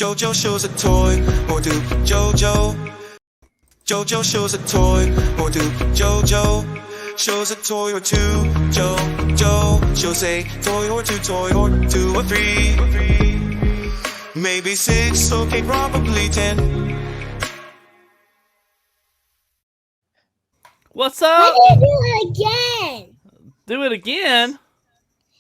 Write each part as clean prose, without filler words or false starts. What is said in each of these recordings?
JoJo shows a toy, or do JoJo. JoJo shows a toy, or do JoJo. Shows a toy or two, JoJo. Shows a toy or two or three. Maybe 6, okay, probably 10. What's up? Why did you do it again? Do it again?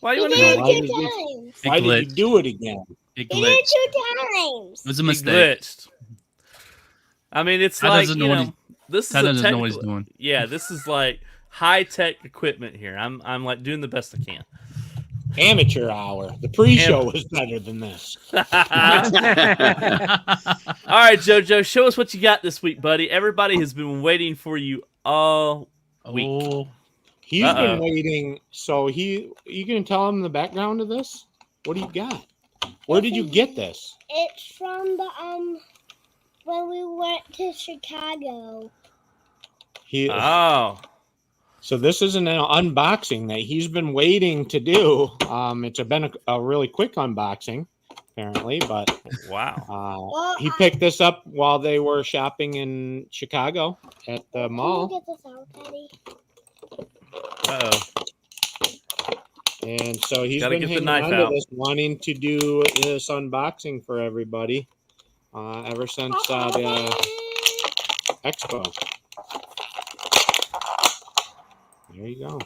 Why you You want to did do it it? 2 times. Why did you do it again? You It did glitched. it 2 times. It was a He mistake. glitched. I mean, it's Tyler like, doesn't you know what know, he's- this is Tyler a doesn't know what he's technical. doing. Yeah, this is like high-tech equipment here. I'm like doing the best I can. Amateur hour. The pre-show was better than this. All right, JoJo, show us what you got this week, buddy. Everybody has been waiting for you all week. Oh, He's Uh-oh. been waiting. So you can tell him the background of this? What do you got? Where did you get this? It's from the when we went to Chicago. Oh, So this is an unboxing that he's been waiting to do. It's been a really quick unboxing, apparently, but wow. he picked this up while they were shopping in Chicago at the mall. Can you get this out, Daddy? Uh-oh. And so he's Gotta been get the hanging knife on to out. this, wanting to do this unboxing for everybody ever since the expo. There you go.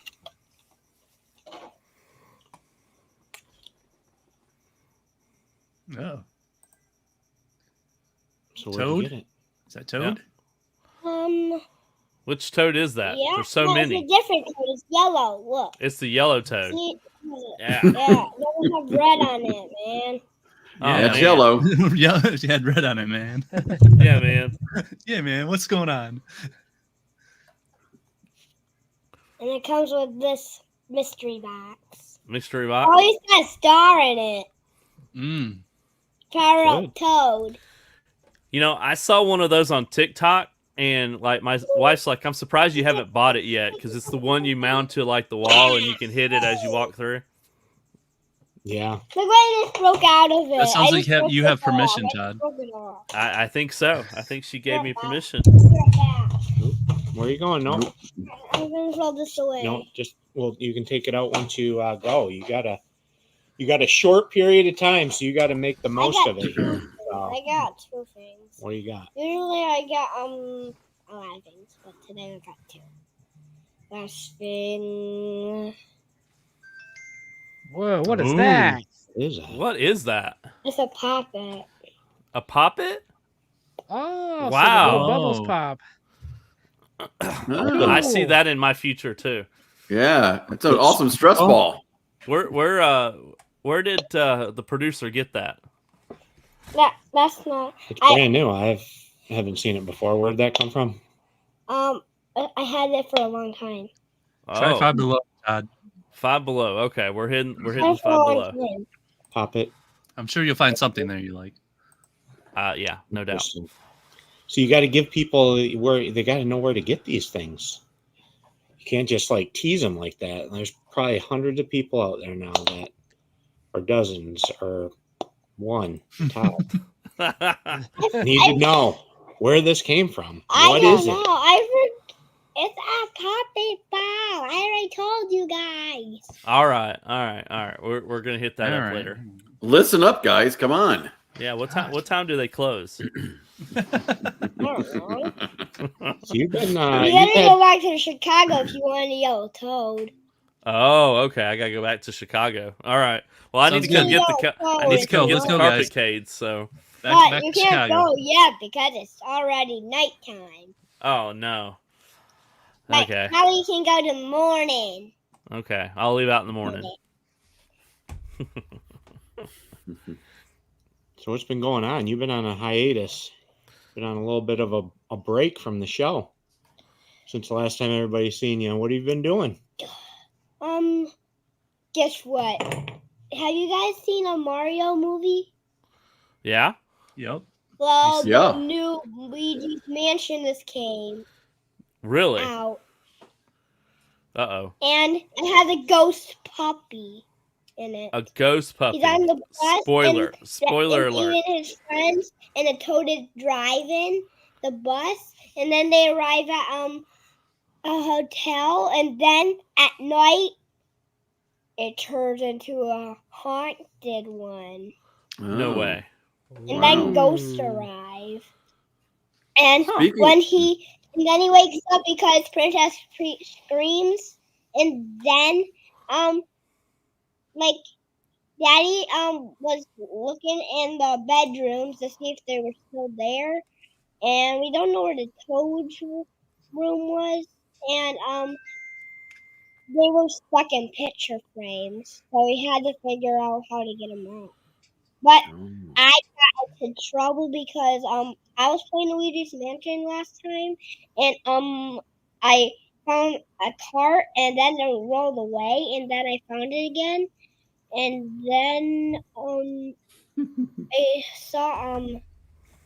oh. So where'd Toad? you get it? Is that Toad? Which toad is that? Yeah. There's so no, many. It's a different toad. It's yellow. Look. It's the yellow toad. See? Yeah. Yeah. It doesn't have red on it, man. Oh, Yeah, That's man. yellow. Yeah, she had red on it, man. Yeah, man. Yeah, man. What's going on? And it comes with this mystery box. Mystery Oh, box. he's got a star in it. Mm. Power Good. up toad. You know, I saw one of those on TikTok, and like my wife's like, "I'm surprised you haven't bought it yet, because it's the one you mount to like the wall, and you can hit it as you walk through." Yeah. Look what I just broke out of it. That sounds I like just broke you it have permission, off. I Todd. just broke it off. I think so. I think she gave me permission. Put it back. Where are you going? No, I'm gonna throw this away. no. You can take it out once you go. You got a short period of time, so you got to make the most got of it here. So, I got 2 things. what do you got? Usually I got a lot of things, but today I got 2. Last thing. Whoa, what is Ooh. that? What is that? What is that? It's a poppet. A poppet? Oh, Wow. So the little bubbles Oh. pop. Oh, I see that in my future too. yeah, it's an awesome stress ball. Where did the producer get that? That's not. It's brand new. I haven't seen it before. Where did that come from? I had it for a long time. Try Oh, 5 below, Todd. Five Below. Okay, we're hitting I had Five it for a long Below. time. Pop it. I'm sure you'll find something there you like. Yeah, no doubt. Interesting. So you got to give people where they got to know where to get these things. You can't just like tease them like that. There's probably hundreds of people out there now that, or dozens, or one top need to know where this came from. I What don't is know. it? It's a poppet ball. I already told you guys. All right. We're gonna hit that All up right. later. Listen up, guys. Come on. Yeah. What time do they close? I don't know. So you've been You you've gotta had, go back to Chicago if you want a yellow toad. Oh, okay. I gotta go back to Chicago. All right. Well, I need to Sounds go good. get the I Let's need to go go, get let's the go, guys. carpet So. Back But you to can't Chicago. go yet because it's already nighttime. Oh no. But Okay. now you can go to morning. Okay. I'll leave out in the morning. so what's been going on? You've been on a hiatus. Been on a little bit of a break from the show since the last time everybody's seen you. What have you been doing? Guess what? Have you guys seen a Mario movie? Yeah. Yep. Well, Yeah. the new Luigi's Mansion just came Really? out, Uh oh. and it has a ghost puppy. in it. A ghost puppy. He's on the bus. Spoiler. And Spoiler and alert. He and his friends and a toted driving the bus, and then they arrive at a hotel, and then at night it turns into a haunted one, No Oh. way. and Wow. then ghosts arrive. And Speaking- when then he wakes up because Princess screams, and then like Daddy was looking in the bedrooms to see if they were still there, and we don't know where the Toad's room was, and they were stuck in picture frames, so we had to figure out how to get them out. But Oh. I got into trouble because I was playing Luigi's Mansion last time, and I found a cart, and then it rolled away, and then I found it again, and then I saw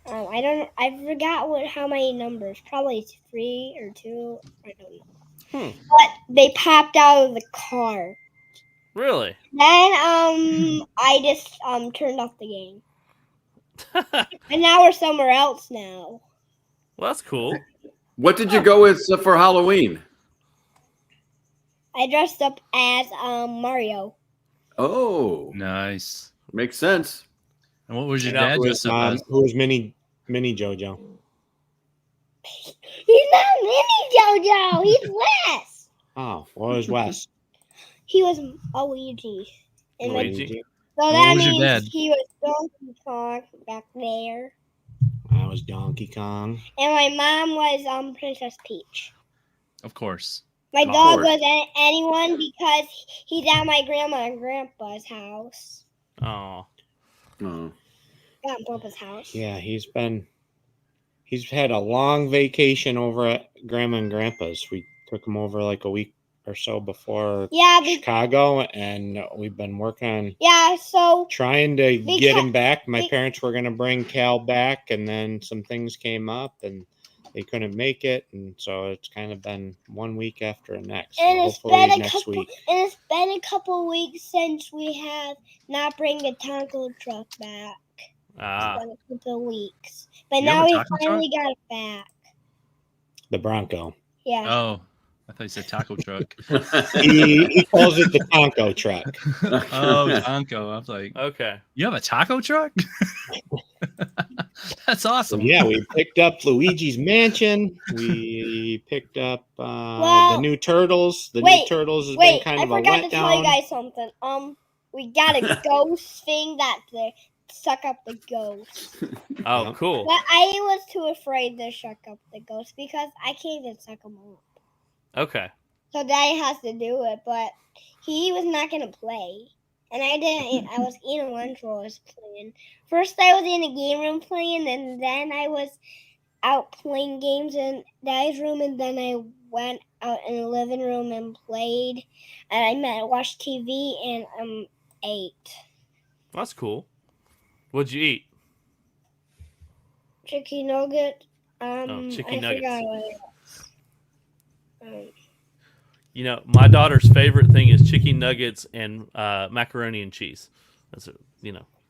I forgot how many numbers, probably 3 or 2, I don't know. But they popped out of the car. Really? Then I just turned off the game. And now we're somewhere else now. Well, that's cool. What did you go with for Halloween? I dressed up as Mario. Oh, Nice. makes sense. And what was your You know, dad Who dressed was, up as? who was Mini JoJo? He's not Mini JoJo. He's Wes. Oh, what was Wes? He was a Luigi. And then- Luigi. so And that what was your means dad? he was Donkey Kong back there. I was Donkey Kong. And my mom was Princess Peach. Of course. My Of dog course. was anyone because he's at my grandma and grandpa's house. Oh. Oh. At Papa's house. Yeah, he's had a long vacation over at Grandma and Grandpa's. We took him over like a week or so before Yeah, Chicago, and we've been working on yeah, so trying to get him back. My be- parents were going to bring Cal back, and then some things came up, and they couldn't make it, and so it's kind of been one week after the next. So and it's hopefully been a next couple week. and it's been a couple weeks since we have not bring the taco truck back. Ah. It's been a couple weeks. But You have now a we taco finally got it back. The Bronco. Yeah. Oh, I thought you said taco truck. He calls it the Tonko truck. Oh, Tonko. I was like, Okay. you have a taco truck? That's So awesome. yeah, we picked up Luigi's Mansion. We picked up the Well, new Turtles. The new wait, Turtles has Wait, been kind I of a forgot to tell you letdown. guys something. We got a ghost thing that they suck up the ghost. Oh, Yeah. cool. But I was too afraid to suck up the ghost because I can't even suck them up. Okay. So Daddy has to do it, but he was not gonna play, and I didn't. I was eating lunch while I was playing. First, I was in the game room playing, and then I was out playing games in Daddy's room, and then I went out in the living room and played, and I watched TV and ate That's cool. What'd you eat? chicken nugget. chicken I nuggets. forgot what it was. You know, my daughter's favorite thing is chicken nuggets and macaroni and cheese. That's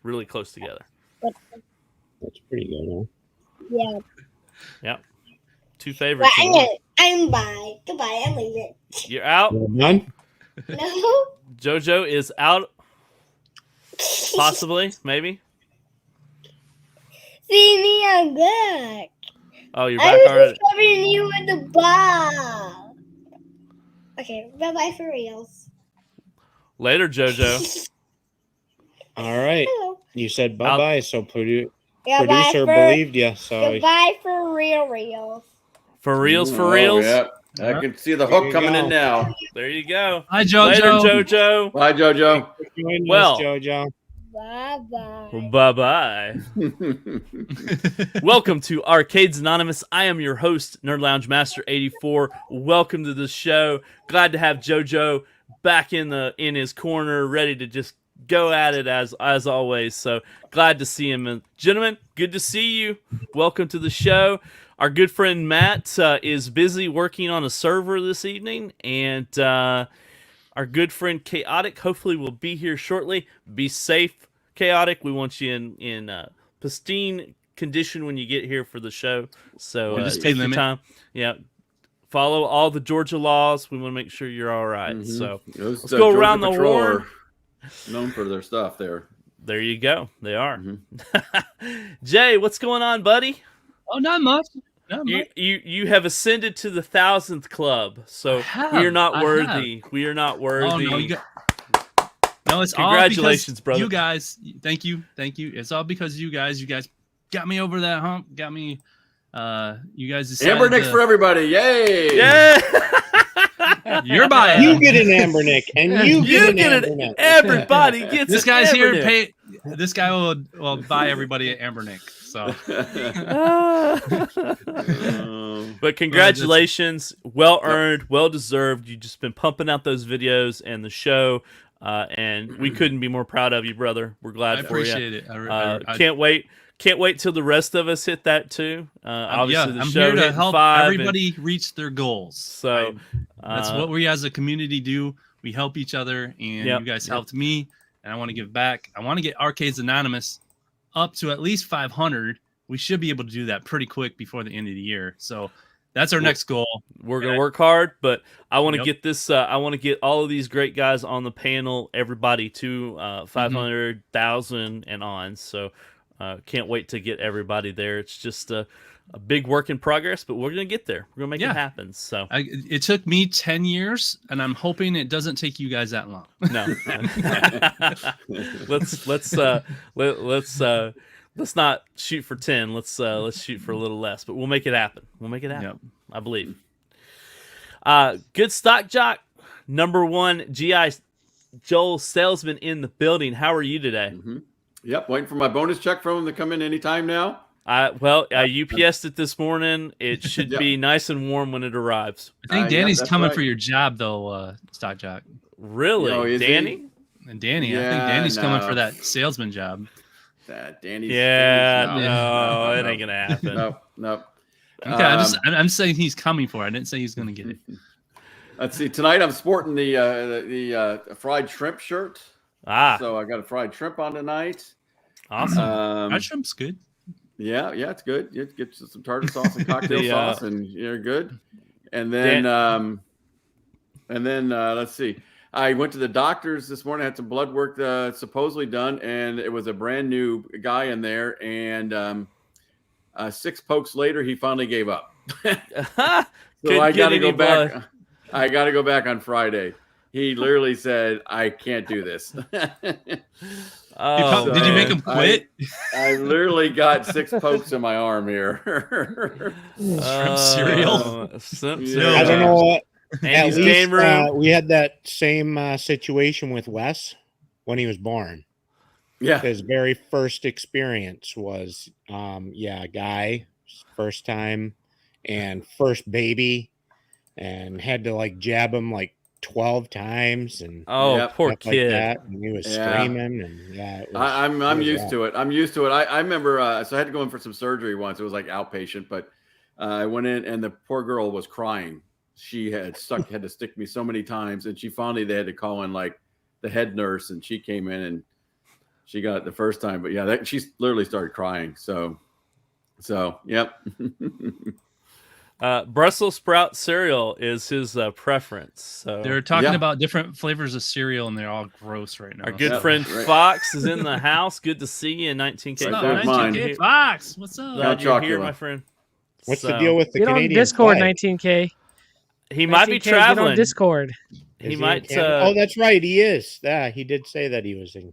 really close together. That's pretty good, huh? Yeah. Yep. Two But favorites. in one. I'm bye. Goodbye. I'm leaving. You're out. Well done. No. JoJo is out. Possibly, maybe. See me, I'm back. Oh, you're I back was already. discovering you with the ball. Okay, bye bye for reals. Later, JoJo. All right. Hello. You said bye bye, so Goodbye producer for believed you. So goodbye for reals. For reals, for Oh, reals. yeah. I can see the There hook you coming go. in now. There you go. Hi, Later, JoJo. JoJo. Bye, JoJo. join Well. us, JoJo. Bye bye. Bye bye. Welcome to Arcades Anonymous. I am your host, Nerd Lounge Master 84. Welcome to the show. Glad to have JoJo back in his corner, ready to just go at it as always. So glad to see him. And gentlemen, good to see you. Welcome to the show. Our good friend Matt is busy working on a server this evening, and our our good friend Chaotic hopefully will be here shortly. Be safe, Chaotic. We want you in pristine condition when you get here for the show. So Yeah, just take speed your limit. time. Yeah. Follow all the Georgia laws. We want to make sure you're all right. Mhm. So Those, let's go Georgia around the Patrol horn. are known for their stuff there. There you go. They are. Mhm. Jay, what's going on, buddy? Oh, not much. Not You much. you have ascended to the 1,000th club. So we are not worthy. We are not worthy. Oh no, no, it's Congratulations, all because brother. you guys. Thank you. It's all because you guys. You guys got me over that hump. Got me. You guys decided Amber Nicks for everybody. Yay! Yeah. You're buying. You get an Amber Nick, and you get an Amber it. Nick. Everybody gets This an guy's here to Ambernick. pay. This guy will buy everybody an Amber Nick. So But congratulations, well earned, well deserved. You've just been pumping out those videos and the show, and we couldn't be more proud of you, brother. We're glad I for you. appreciate it. Can't wait till the rest of us hit that too. Obviously, the I'm show here to hitting help 5 and- everybody reach their goals. So that's what we as a community do. We help each other, and Yep, you guys helped me, and I want to give back. I want to get Arcades Anonymous up to at least 500. We should be able to do that pretty quick before the end of the year. So that's our next goal. We're gonna work hard, but I want to Yep. get this. I want to get all of these great guys on the panel, everybody to 500,000 and on. So can't wait to get everybody there. It's just a big work in progress, but we're gonna get there. We're gonna make it happen. So It took me 10 years, and I'm hoping it doesn't take you guys that long. no, let's not shoot for 10. Let's shoot for a little less, but we'll make it happen. We'll make it happen. Yep. I believe. Good stock jock, number 1 GI Joel Salesman in the building. How are you today? Yep, waiting for my bonus check from them to come in anytime now. I UPS'd it this morning. It should be nice and warm when it arrives. I think Yeah, Danny's that's coming right. for your job, though, Stock Jock. Really, Oh, is he? Danny? And Danny, I Yeah, think Danny's coming for no. that salesman job. Danny's. Yeah, Danny's- no, it ain't gonna happen. No. Okay, I'm saying he's coming for it. I didn't say he's going to get it. Let's see. Tonight I'm sporting the fried shrimp shirt. So I got a fried shrimp on tonight. Awesome. That shrimp's good. Yeah, it's good. You get some tartar sauce and cocktail sauce, and you're good. And then, let's see. I went to the doctor's this morning. I had some blood work supposedly done, and it was a brand new guy in there. And 6 pokes later, he finally gave up. So I got to go back. I got to go back on Friday. He literally said, "I can't do this." Oh, Did you make him quit? I literally got 6 pokes in my arm here. Shrimp cereal. I don't know what. At Andy's least game room. we had that same situation with Wes when he was born. Yeah. His very first experience was, a guy, first time, and first baby, and had to like jab him like 12 times and poor stuff kid. like that. And he was screaming, and it was, I'm used to it. I'm used to it. I remember, so I had to go in for some surgery once. It was like outpatient, but I went in and the poor girl was crying. She had to stick me so many times, and they had to call in like the head nurse, and she came in and she got it the first time. But she literally started crying. So yep. Brussels sprout cereal is his preference. So They're talking about different flavors of cereal, and they're all gross right now. our good friend Fox is in the house. Good to see you, 19K. Right there's mine. 19K Fox, what's up? Glad you're here, my friend. What's the deal with the Get on Canadian Discord, flag? 19K. He might be 19K, get on traveling. Discord. He Is might. in Canada? Oh, that's right. He is. Yeah, he did say that he was in.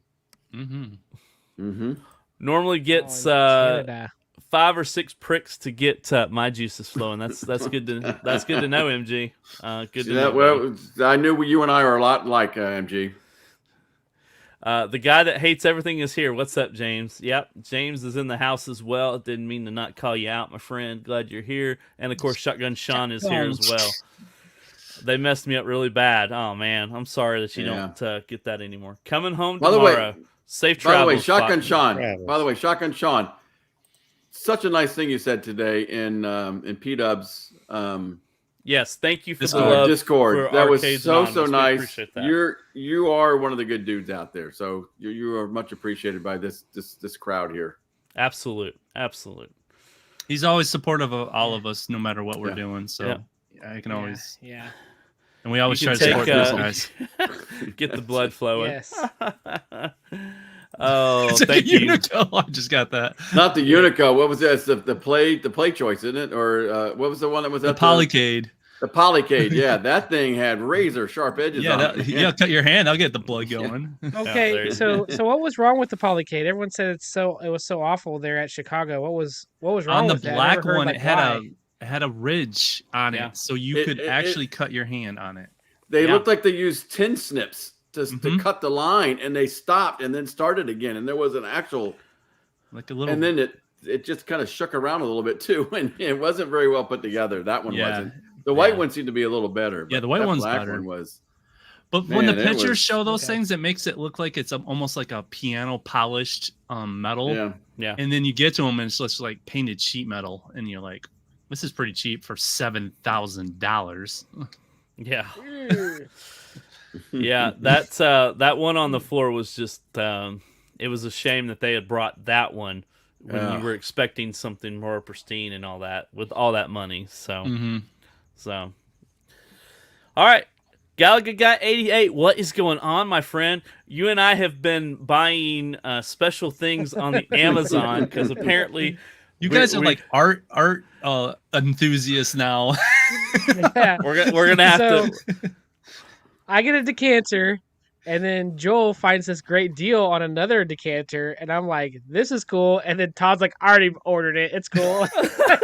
Normally gets Canada. 5 or 6 pricks to get my juices flowing. That's good to know, MG. Good to know. Well, I knew you and I are a lot like MG. The guy that hates everything is here. What's up, James? Yep, James is in the house as well. Didn't mean to not call you out, my friend. Glad you're here. And of course, Shotgun Sean is here as well. They messed me up really bad. Oh man, I'm sorry that you don't get that anymore. Coming home tomorrow. Safe travels. By the way, Shotgun Fox. Sean. By the way, Shotgun Sean. Such a nice thing you said today in P-Dub's Yes, thank you for the Discord. love. Discord. for That was Arcades so Anonymous. We nice. appreciate that. You are one of the good dudes out there. So you are much appreciated by this crowd here. Absolute. He's always supportive of all of us, no matter what we're Yeah. doing. So I can always, Yeah. and we always You try can to support take, these guys. Get the blood flowing. Yes. Oh, It's like thank a you. Unico. I just got that. Not the Unico. What was that? It's the play choice, isn't it? Or what was the one that was The at Polycade. The Polycade. Yeah, that thing had razor sharp edges Yeah, on it. yeah. Cut your hand. I'll get the blood going. Okay, there you so what was wrong with the Polycade? Everyone said it was so awful there at Chicago. What was wrong On the with that? I black never heard, one, like, it had why. it had a ridge on Yeah. it, so you could actually cut your hand on it. They Yeah. looked like they used tin snips to Mhm. cut the line, and they stopped and then started again, and there was an actual. Like a little. And then it just kind of shook around a little bit too, and it wasn't very well put together. That one Yeah. wasn't. The white Yeah. one seemed to be a little better. Yeah, but the white that one's black better. one was. But when the Man, it pictures was- show those Okay. things, it makes it look like it's almost like a piano polished metal. Yeah. Yeah. And then you get to them and it's just like painted sheet metal, and you're like, this is pretty cheap for $7,000. Yeah. Mm. Yeah. That's that one on the floor was just it was a shame that they had brought that one when Yeah. you were expecting something more pristine and all that with all that money. So Mm-hmm. So, all right, Gallagher Guy 88. What is going on, my friend? You and I have been buying special things on the Amazon because apparently You we're- guys are we- like art enthusiasts now. Yeah. we're gonna have So, to. I get a decanter, and then Joel finds this great deal on another decanter, and I'm like, "This is cool." And then Todd's like, "I already ordered it. It's cool."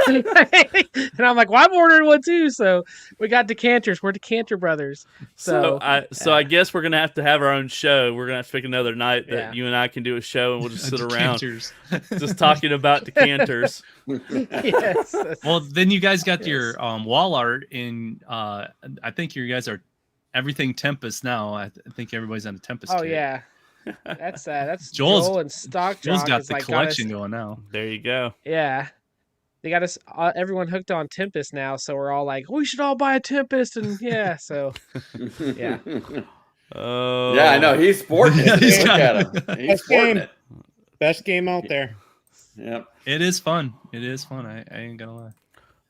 And I'm like, "Well, I'm ordering one too." So we got decanters. We're decanter brothers. So So I guess we're gonna have our own show. We're gonna have to pick another night that Yeah. you and I can do a show, and we'll just sit around Decanters. just talking about decanters. yes. Well, then you guys got Yes. your wall art in. I think you guys are everything Tempest now. I think everybody's on a Tempest. Oh kit. yeah. That's Joel's- Joel and Stock. Joel's got is, the like, collection got us, going now. There you go. Yeah. They got us everyone hooked on Tempest now, so we're all like, we should all buy a Tempest, and yeah, so Yeah. Oh, Yeah, I know. He's sporting it. He's Look got at it. him. He's Best sporting game. it. Best game out there. Yep. It is fun. It is fun. I ain't gonna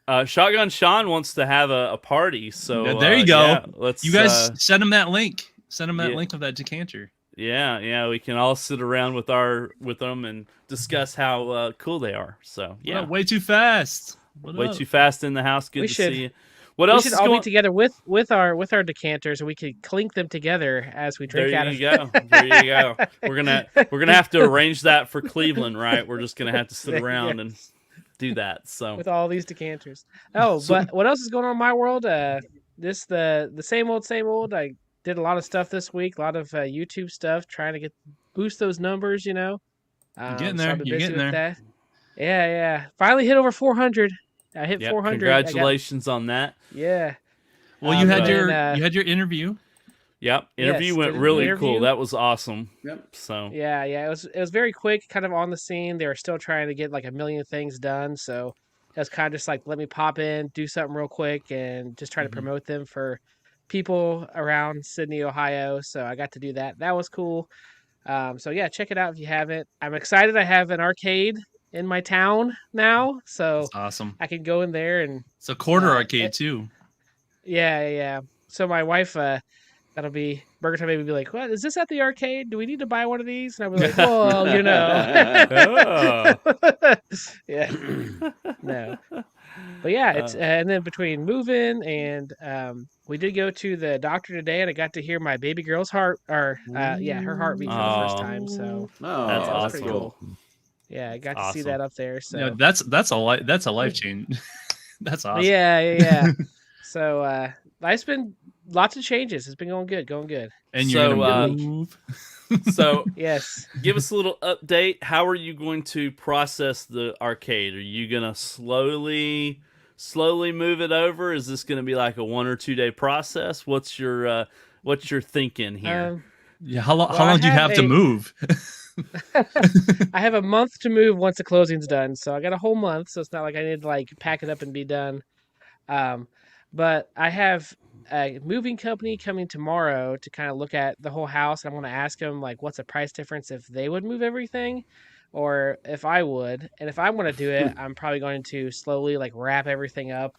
lie. Shotgun Sean wants to have a party, so Yeah, there you go. yeah, let's You guys send him that link. Send him that yeah. link of that decanter. yeah, we can all sit around with them and discuss how cool they are. So Yeah, yeah, way too fast. What way up? too fast in the house. Good We to should- see you. What we else should is all going? be together with our decanters, and we could clink them together as we drink out There of you go. There you go. We're gonna have to arrange that for Cleveland, right? We're just gonna have to sit around and do that. So with all these decanters. Oh, but what else is going on in my world? This the same old. I did a lot of stuff this week, a lot of YouTube stuff, trying to boost those numbers. You know, You're getting so there. I've been You're busy getting with there. that. Yeah. Finally hit over 400. I hit yep, 400. I got- congratulations on that. yeah. Well, you had and, your interview. Yep, interview Yes, went the really interview. cool. That was awesome. Yep. So Yeah. It was very quick, kind of on the scene. They were still trying to get like a million things done, so it was kind of just like, let me pop in, do something real quick, and just try to Mhm. promote them for people around Sydney, Ohio. So I got to do that. That was cool. So yeah, check it out if you haven't. I'm excited. I have an arcade in my town now, so That's awesome. I can go in there and It's a quarter Uh, arcade too. yeah. So my wife, that'll be Burger Time. Maybe be like, "What is this at the arcade? Do we need to buy one of these?" And I'll be like, "Well, you know." Oh. Yeah. No. But yeah, it's and then between moving and we did go to the doctor today, and I got to hear my baby girl's heart, or her heartbeat for the first Aw. time. So Oh, That's that was awesome. pretty cool. Yeah, I got to see Awesome. that up there. So Yeah, that's a life change. That's awesome. yeah. So life's been lots of changes. It's been going good. And So, you're gonna move. So Yes. give us a little update. How are you going to process the arcade? Are you gonna slowly move it over? Is this gonna be like a 1 or 2 day process? What's your thinking here? Yeah, how long Well, I do you have have to a- move? I have a month to move once the closing's done, so I got a whole month. So it's not like I need to like pack it up and be done. But I have a moving company coming tomorrow to kind of look at the whole house, and I'm going to ask them like, what's the price difference if they would move everything, or if I would. And if I want to do it, I'm probably going to slowly like wrap everything up,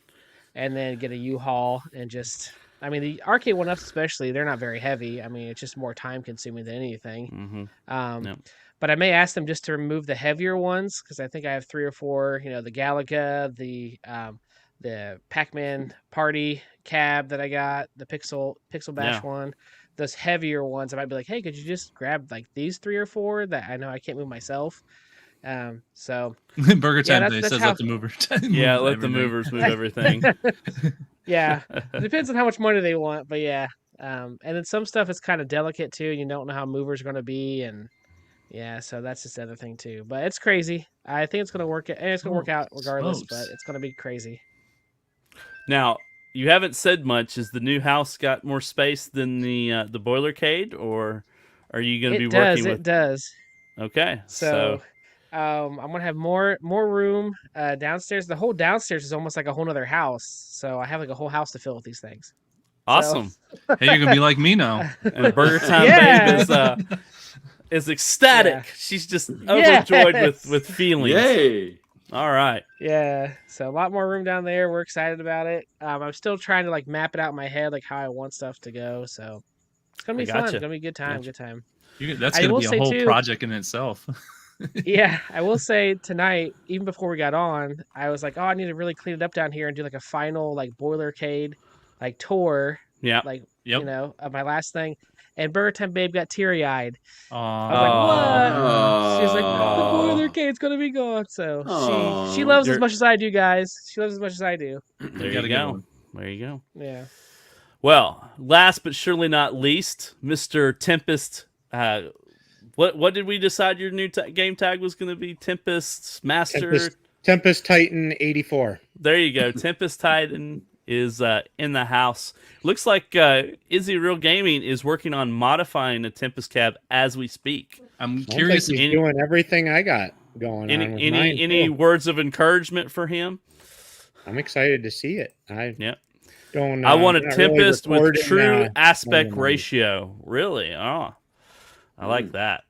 and then get a U-Haul and just. I mean, the arcade one-ups especially, they're not very heavy. I mean, it's just more time-consuming than anything. Yep. But I may ask them just to remove the heavier ones because I think I have 3 or 4. The Galaga, the Pac-Man Party cab that I got, the Pixel Bash one. Those heavier ones, I might be like, hey, could you just grab like these 3 or 4 that I know I can't move myself? So Burger Yeah, Time that's- Day that's says how- let the movers. Yeah, move let the everything. movers move everything. yeah, it depends on how much money they want, but yeah. And then some stuff is kind of delicate too. You don't know how movers are going to be, and yeah, so that's just the other thing too. But it's crazy. I think it's going to work. And it's going to work out regardless, but Smokes. it's going to be crazy. Now, you haven't said much. Has the new house got more space than the Boilercade, or are you going to be working with? It does. Okay, So, I'm gonna have more room downstairs. The whole downstairs is almost like a whole other house. So I have like a whole house to fill with these things. awesome. Hey, you're gonna be like me now. And Burger Time Yeah. Babe is ecstatic. Yeah. She's just overjoyed Yes. with feelings. Yay! All right. Yeah, so a lot more room down there. We're excited about it. I'm still trying to like map it out in my head, like how I want stuff to go. So it's gonna be fun. gotcha. It's gonna be a good time. Gotcha. Good time. That's I gonna will be a say, whole too- project in itself. Yeah, I will say tonight, even before we got on, I was like, oh, I need to really clean it up down here and do like a final like Boilercade like tour, Yeah. like Yep. of my last thing. And Burger Time Babe got teary eyed. I I was like, what? Oh. She's like, the Oh. Boilercade's gonna be gone. So she Oh. loves You're- as much as I do, guys. She loves as much as I do. There got you a good go. one. There you go. Yeah. Well, last but surely not least, Mr. Tempest. What did we decide your new game tag was going to be? Tempest Master. Tempest Titan 84. There you go. Tempest Titan is in the house. Looks like Izzy Real Gaming is working on modifying a Tempest cab as we speak. I'm Sounds curious. like he's any- doing everything I got going on with mine, Any too. words of encouragement for him? I'm excited to see it. I Yep. don't. I want a not really Tempest with recording, true aspect on the- ratio. Really? Oh, I like that.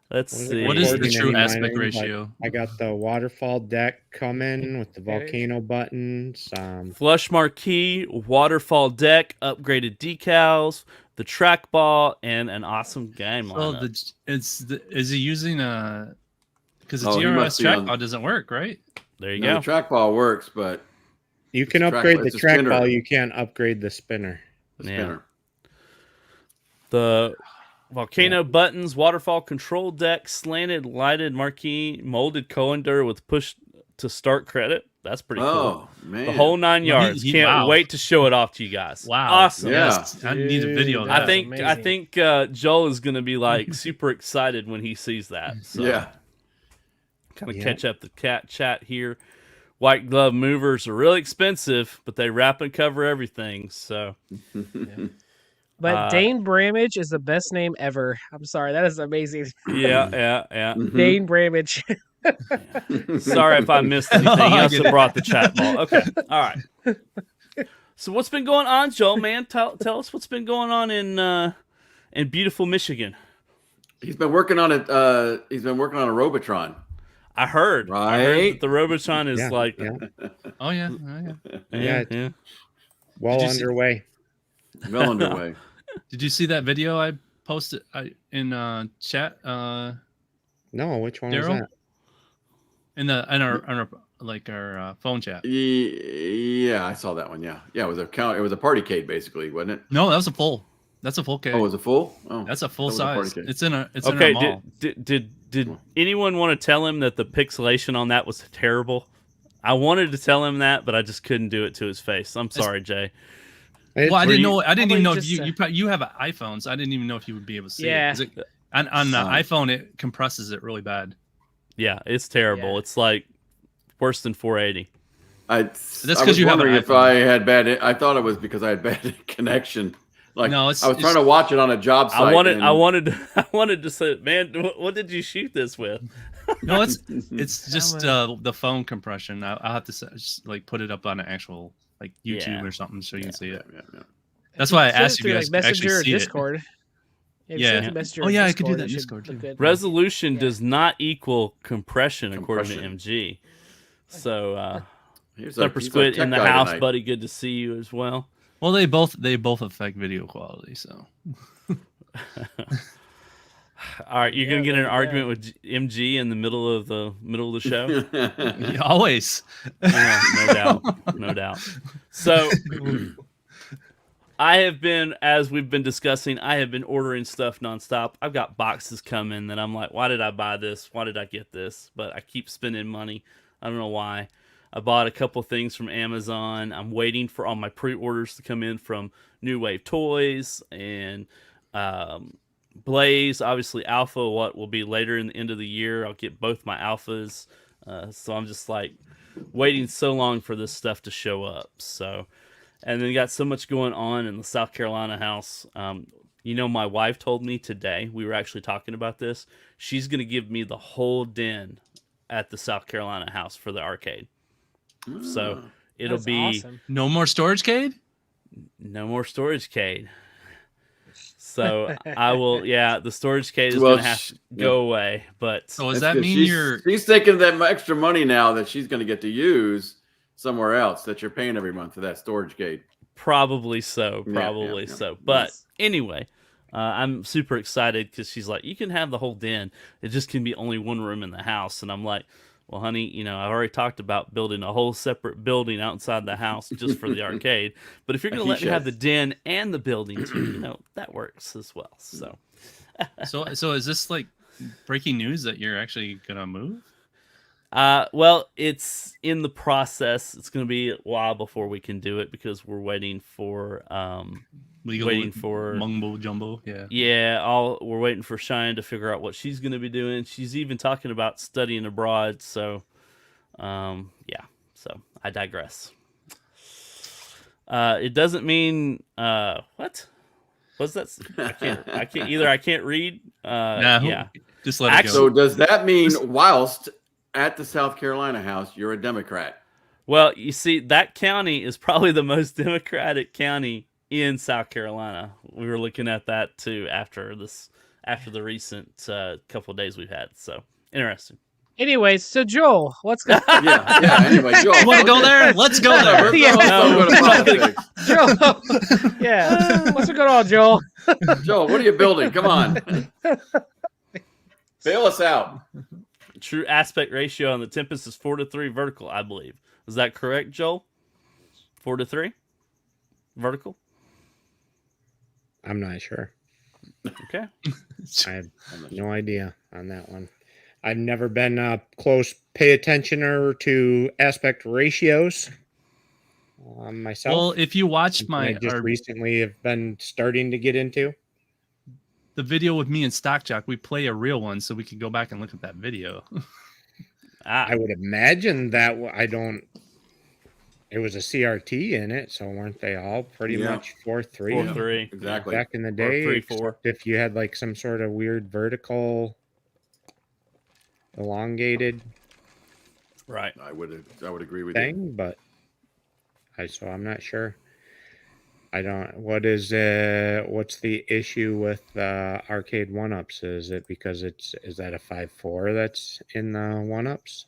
Let's Wasn't see. What is the recording true any aspect minor, but ratio? I got the waterfall deck coming with the Okay. volcano buttons. Flush marquee, waterfall deck, upgraded decals, the trackball, and an awesome game Well, lineup. is he using a? Because the Oh, he GRS must be on- trackball doesn't work, right? There you No, go. the trackball works, but You can It's upgrade the it's a spinner. trackball. You can't upgrade the spinner. the Yeah. spinner. The volcano buttons, waterfall control deck, slanted lighted marquee, molded colander with push to start credit. That's pretty cool. Oh man, The whole 9 Well, yards. he- Can't wow. wait to show it off to you guys. Wow. Awesome. Yeah. Yes. I need a video. Of Dude, that. I think amazing. Joel is going to be like super excited when he sees that. So yeah. kind of Yeah. catch up the chat here. White glove movers are really expensive, but they wrap and cover everything. So But Dane Bramage is the best name ever. I'm sorry, that is amazing. yeah. Mhm. Dane Bramage. Sorry if I missed anything. He also brought the chat ball. Okay, all right. So what's been going on, Joel? Man, tell us what's been going on in beautiful Michigan. He's been working on it. He's been working on a Robotron. I heard Right? that the Robotron is Yeah, like yeah. Oh yeah. Oh, yeah. Yeah, well Did you see- underway. Well underway. Did you see that video I posted in chat? No, which one was Daryl? that? In our like our phone chat. Yeah, I saw that one. Yeah, it was a count. It was a party cade, basically, wasn't it? No, that was a full. That's a full cake. Oh, was it full? Oh, That's a full that was a party size. cake. It's in a Okay, mall. did anyone want to tell him that the pixelation on that was terrible? I wanted to tell him that, but I just couldn't do it to his face. I'm sorry, Jay. It's- Well, I didn't you- know. I didn't even know if Probably you have an iPhone, so I didn't even know if you would be able to see Yeah. it. 'Cause on the Oh. iPhone, it compresses it really bad. Yeah, it's terrible. Yeah. It's like worse than 480. That's I 'cause was you have an wondering if iPhone. I had bad. I thought it was because I had bad connection. Like No, I it's- was trying to watch it on a job site. I wanted and- I wanted to say, man, what did you shoot this with? No, it's just the phone compression. I'll have to just like put it up on an actual like YouTube Yeah. or something, so you can see it. Yeah. That's why I Send it asked you through, guys like to actually Messenger or see it. Discord. If you Yeah. send it to Messenger Oh, or yeah, I could do Discord, that it in should Discord, look too. good. Resolution Yeah. does not equal compression according to Compression. MG. So, He's Thumper he's our Squid tech in the guy house, tonight. buddy. Good to see you as well. Well, they both affect video quality, so. All right, you're gonna get there an you argument with MG in the middle of the show. Yeah, always. Yeah, no doubt. So, I have been, as we've been discussing, I have been ordering stuff nonstop. I've got boxes coming that I'm like, why did I buy this? Why did I get this? But I keep spending money. I don't know why. I bought a couple things from Amazon. I'm waiting for all my pre-orders to come in from New Wave Toys and Blaze. Obviously, Alpha, what will be later in the end of the year. I'll get both my Alphas. So I'm just like waiting so long for this stuff to show up. So, and then got so much going on in the South Carolina house. My wife told me today, we were actually talking about this. She's going to give me the whole den at the South Carolina house for the arcade. So it'll That's be awesome. No more storage cade? no more storage cade. So I will, the storage cade is going to have to go away. But So does That's that good. mean she's taking that extra money now that she's going to get to use somewhere else that you're paying every month for that storage gate? probably so. Yeah. But Nice. anyway, I'm super excited because she's like, you can have the whole den. It just can be only one room in the house. And I'm like, well, honey, I've already talked about building a whole separate building outside the house just for the arcade. But if you're going to let me have the den and the building too, that works as well. So, so is this like breaking news that you're actually gonna move? well, it's in the process. It's going to be a while before we can do it because we're waiting for mumbo jumbo. we're waiting for Cheyenne to figure out what she's going to be doing. She's even talking about studying abroad. So, so I digress. It doesn't mean what? What's that? I can't either. I can't read. Just let it go. So does that mean whilst at the South Carolina house, you're a Democrat? Well, you see, that county is probably the most Democratic county in South Carolina. We were looking at that too after the recent couple of days we've had. So interesting. Anyways, so Joel, what's going Yeah. Anyway, Joel, You want to go there? Let's go there. Joel, yeah. What's going on, Joel? Joel, what are you building? Come on. Bail us out. True aspect ratio on the Tempest is 4:3 vertical, I believe. Is that correct, Joel? 4:3 vertical? I'm not sure. Okay. I have no idea on that one. I've never been a close pay attentioner to aspect ratios myself. Well, if you watch Something I just recently have been starting to get into the video with me and Stockjock, we play a real one, so we can go back and look at that video. I would imagine that it was a CRT in it, so weren't they all pretty much 4:3? 4:3 exactly. Back in the day, 4:3. if you had like some sort of weird vertical, elongated Right. I would agree with thing, but I'm not sure. I don't. What's the issue with arcade 1-ups? Is it because is that a 5.4 that's in the 1-ups?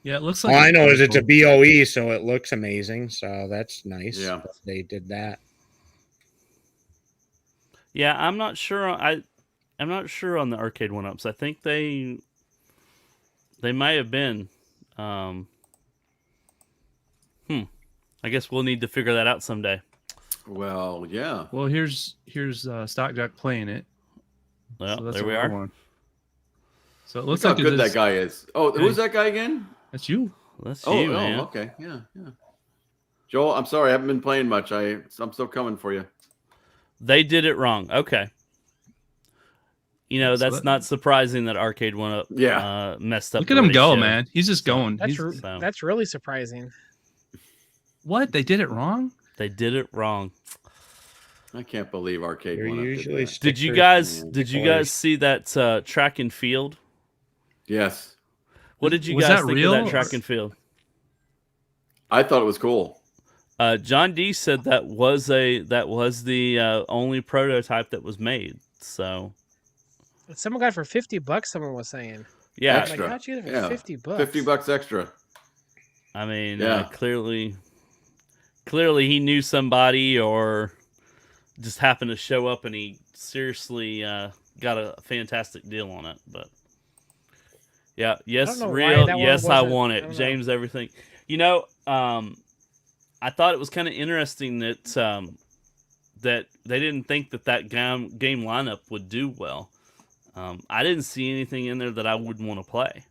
Yeah, it looks like. All I know is it's a BOE, so it looks amazing. So that's nice. Yeah. that they did that. Yeah, I'm not sure. I'm not sure on the arcade 1-ups. I think they might have been. I guess we'll need to figure that out someday. Well, yeah. Well, here's Stockjock playing it. Well, So that's there we what are. we're on. So it Look looks how like good this- that guy is. Oh, who's that guy again? That's you. That's you, man. Okay. Yeah. Joel, I'm sorry. I haven't been playing much. I'm still coming for you. They did it wrong. Okay. That's not surprising that arcade 1-up messed up. Look at him go, man. He's just going. That's really surprising. What? They did it wrong? They did it wrong. I can't believe arcade You're 1-up usually did that. Did you stickers guys see that track and field? Yes. What did you Was guys that think real, of that or- track and field? I thought it was cool. John D said that was the only prototype that was made. So Someone got it for $50. Someone was saying. yeah, Like, Extra. how'd you get it for Yeah. $50? $50 extra. I mean, Yeah. clearly he knew somebody or just happened to show up and he seriously got a fantastic deal on it. But yeah, yes, know why real, that one yes, I wasn't- want I it, don't know. James. Everything, you know. I thought it was kind of interesting that that they didn't think that game lineup would do well. I didn't see anything in there that I wouldn't want to play. I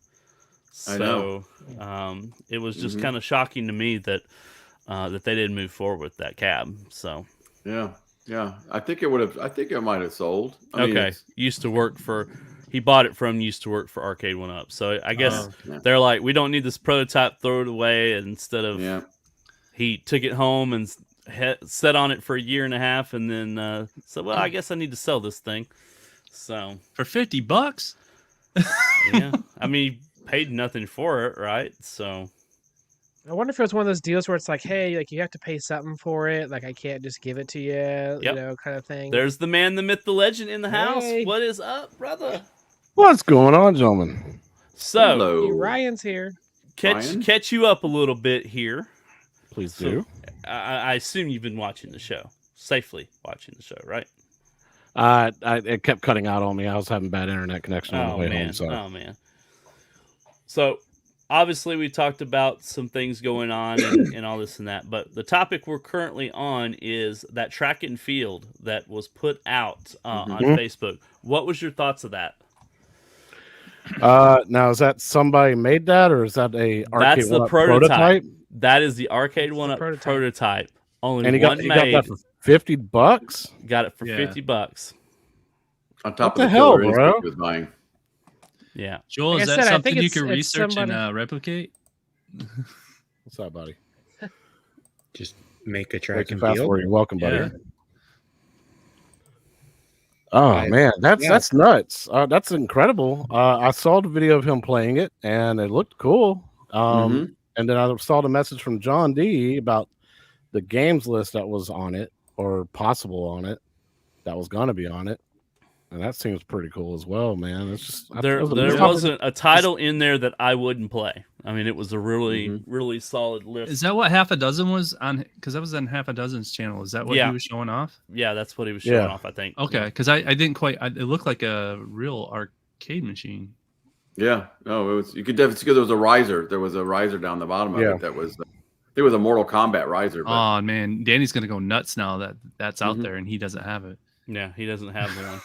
So know. it was just Mhm. kind of shocking to me that that they didn't move forward with that cab. So Yeah. Yeah. I think it might have sold. I mean, okay, it's, used to work for. He bought it from used to work for Arcade One Up. So I guess yeah. they're like, we don't need this prototype. Throw it away. And instead of Yeah. he took it home and set on it for a year and a half, and then said, well, I guess I need to sell this thing. So For $50? yeah, I mean, he paid nothing for it, right? So I wonder if it was one of those deals where it's like, hey, like you have to pay something for it. Like I can't just give it to you, you know, kind of thing. there's the man, the myth, the legend in the house. Hey. What is up, brother? What's going on, gentlemen? So Hello. Hey, Ryan's here. Ryan? catch you up a little bit here. Please So, do. I assume you've been watching the show, safely watching the show, right? It kept cutting out on me. I was having bad internet connection on the way home. So Oh man. So obviously we talked about some things going on and all this and that, but the topic we're currently on is that track and field that was put out on Facebook. What was your thoughts of that? now is that somebody made that, or is that a That's the One-Up prototype. That is the Arcade One Up prototype. prototype. Only And he one got made. that for $50. Got it for Yeah. $50. On top What of the the hell, Killer bro? Instinct he was buying. Yeah. Joel, Like is I that said, I something think you it's- can it's research somebody- and replicate? What's up, buddy? Just make a Way track too and fast field. for you. Welcome, buddy. Yeah. Oh I- man, that's yeah. nuts. That's incredible. I saw the video of him playing it, and it looked cool. Mhm. And then I saw the message from John D about the games list that was on it, or possible on it, that was going to be on it, and that seems pretty cool as well, man. It's just There wasn't a title in there that I wouldn't play. I mean, it was a really solid list. Is that what Half a Dozen was on? Because that was on Half a Dozen's channel. Is that what Yeah. he was showing off? Yeah, that's what he was showing Yeah. off, I think. Okay, because I didn't quite. It looked like a real arcade machine. Yeah. No, it was. You could definitely see there was a riser. There was a riser down the bottom of Yeah. it. That was. It was a Mortal Kombat riser. But, Oh man, Danny's gonna go nuts now that that's out Mhm. there and he doesn't have it. Yeah, he doesn't have one.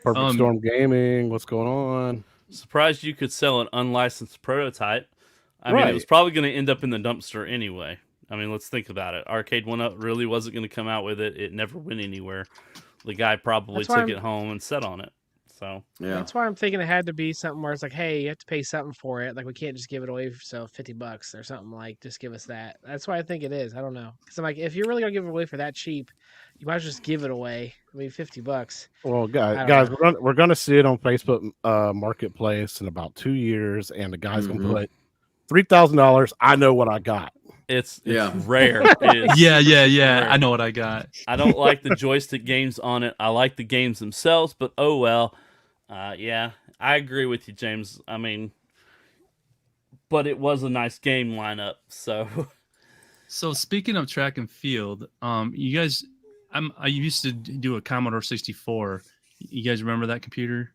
Perfect Storm Gaming. What's going on? Surprised you could sell an unlicensed prototype. I mean, it Right. was probably going to end up in the dumpster anyway. I mean, let's think about it. Arcade One Up really wasn't going to come out with it. It never went anywhere. The guy probably That's why took I'm- it home and sat on it. So yeah. That's why I'm thinking it had to be something where it's like, hey, you have to pay something for it. Like we can't just give it away for $50 or something. Like just give us that. That's why I think it is. I don't know, because I'm like, if you're really gonna give it away for that cheap, you might as well just give it away. I mean, $50. Well, I guys, don't we're gonna see it on Facebook Marketplace in about 2 years, and the guy's Mhm. gonna put $3,000. I know what I got. it's Yeah. rare. It is. Yeah. Rare. I know what I got. I don't like the joystick games on it. I like the games themselves, but oh well. Yeah, I agree with you, James. I mean, but it was a nice game lineup. So So speaking of track and field, you guys, I used to do a Commodore 64. You guys remember that computer?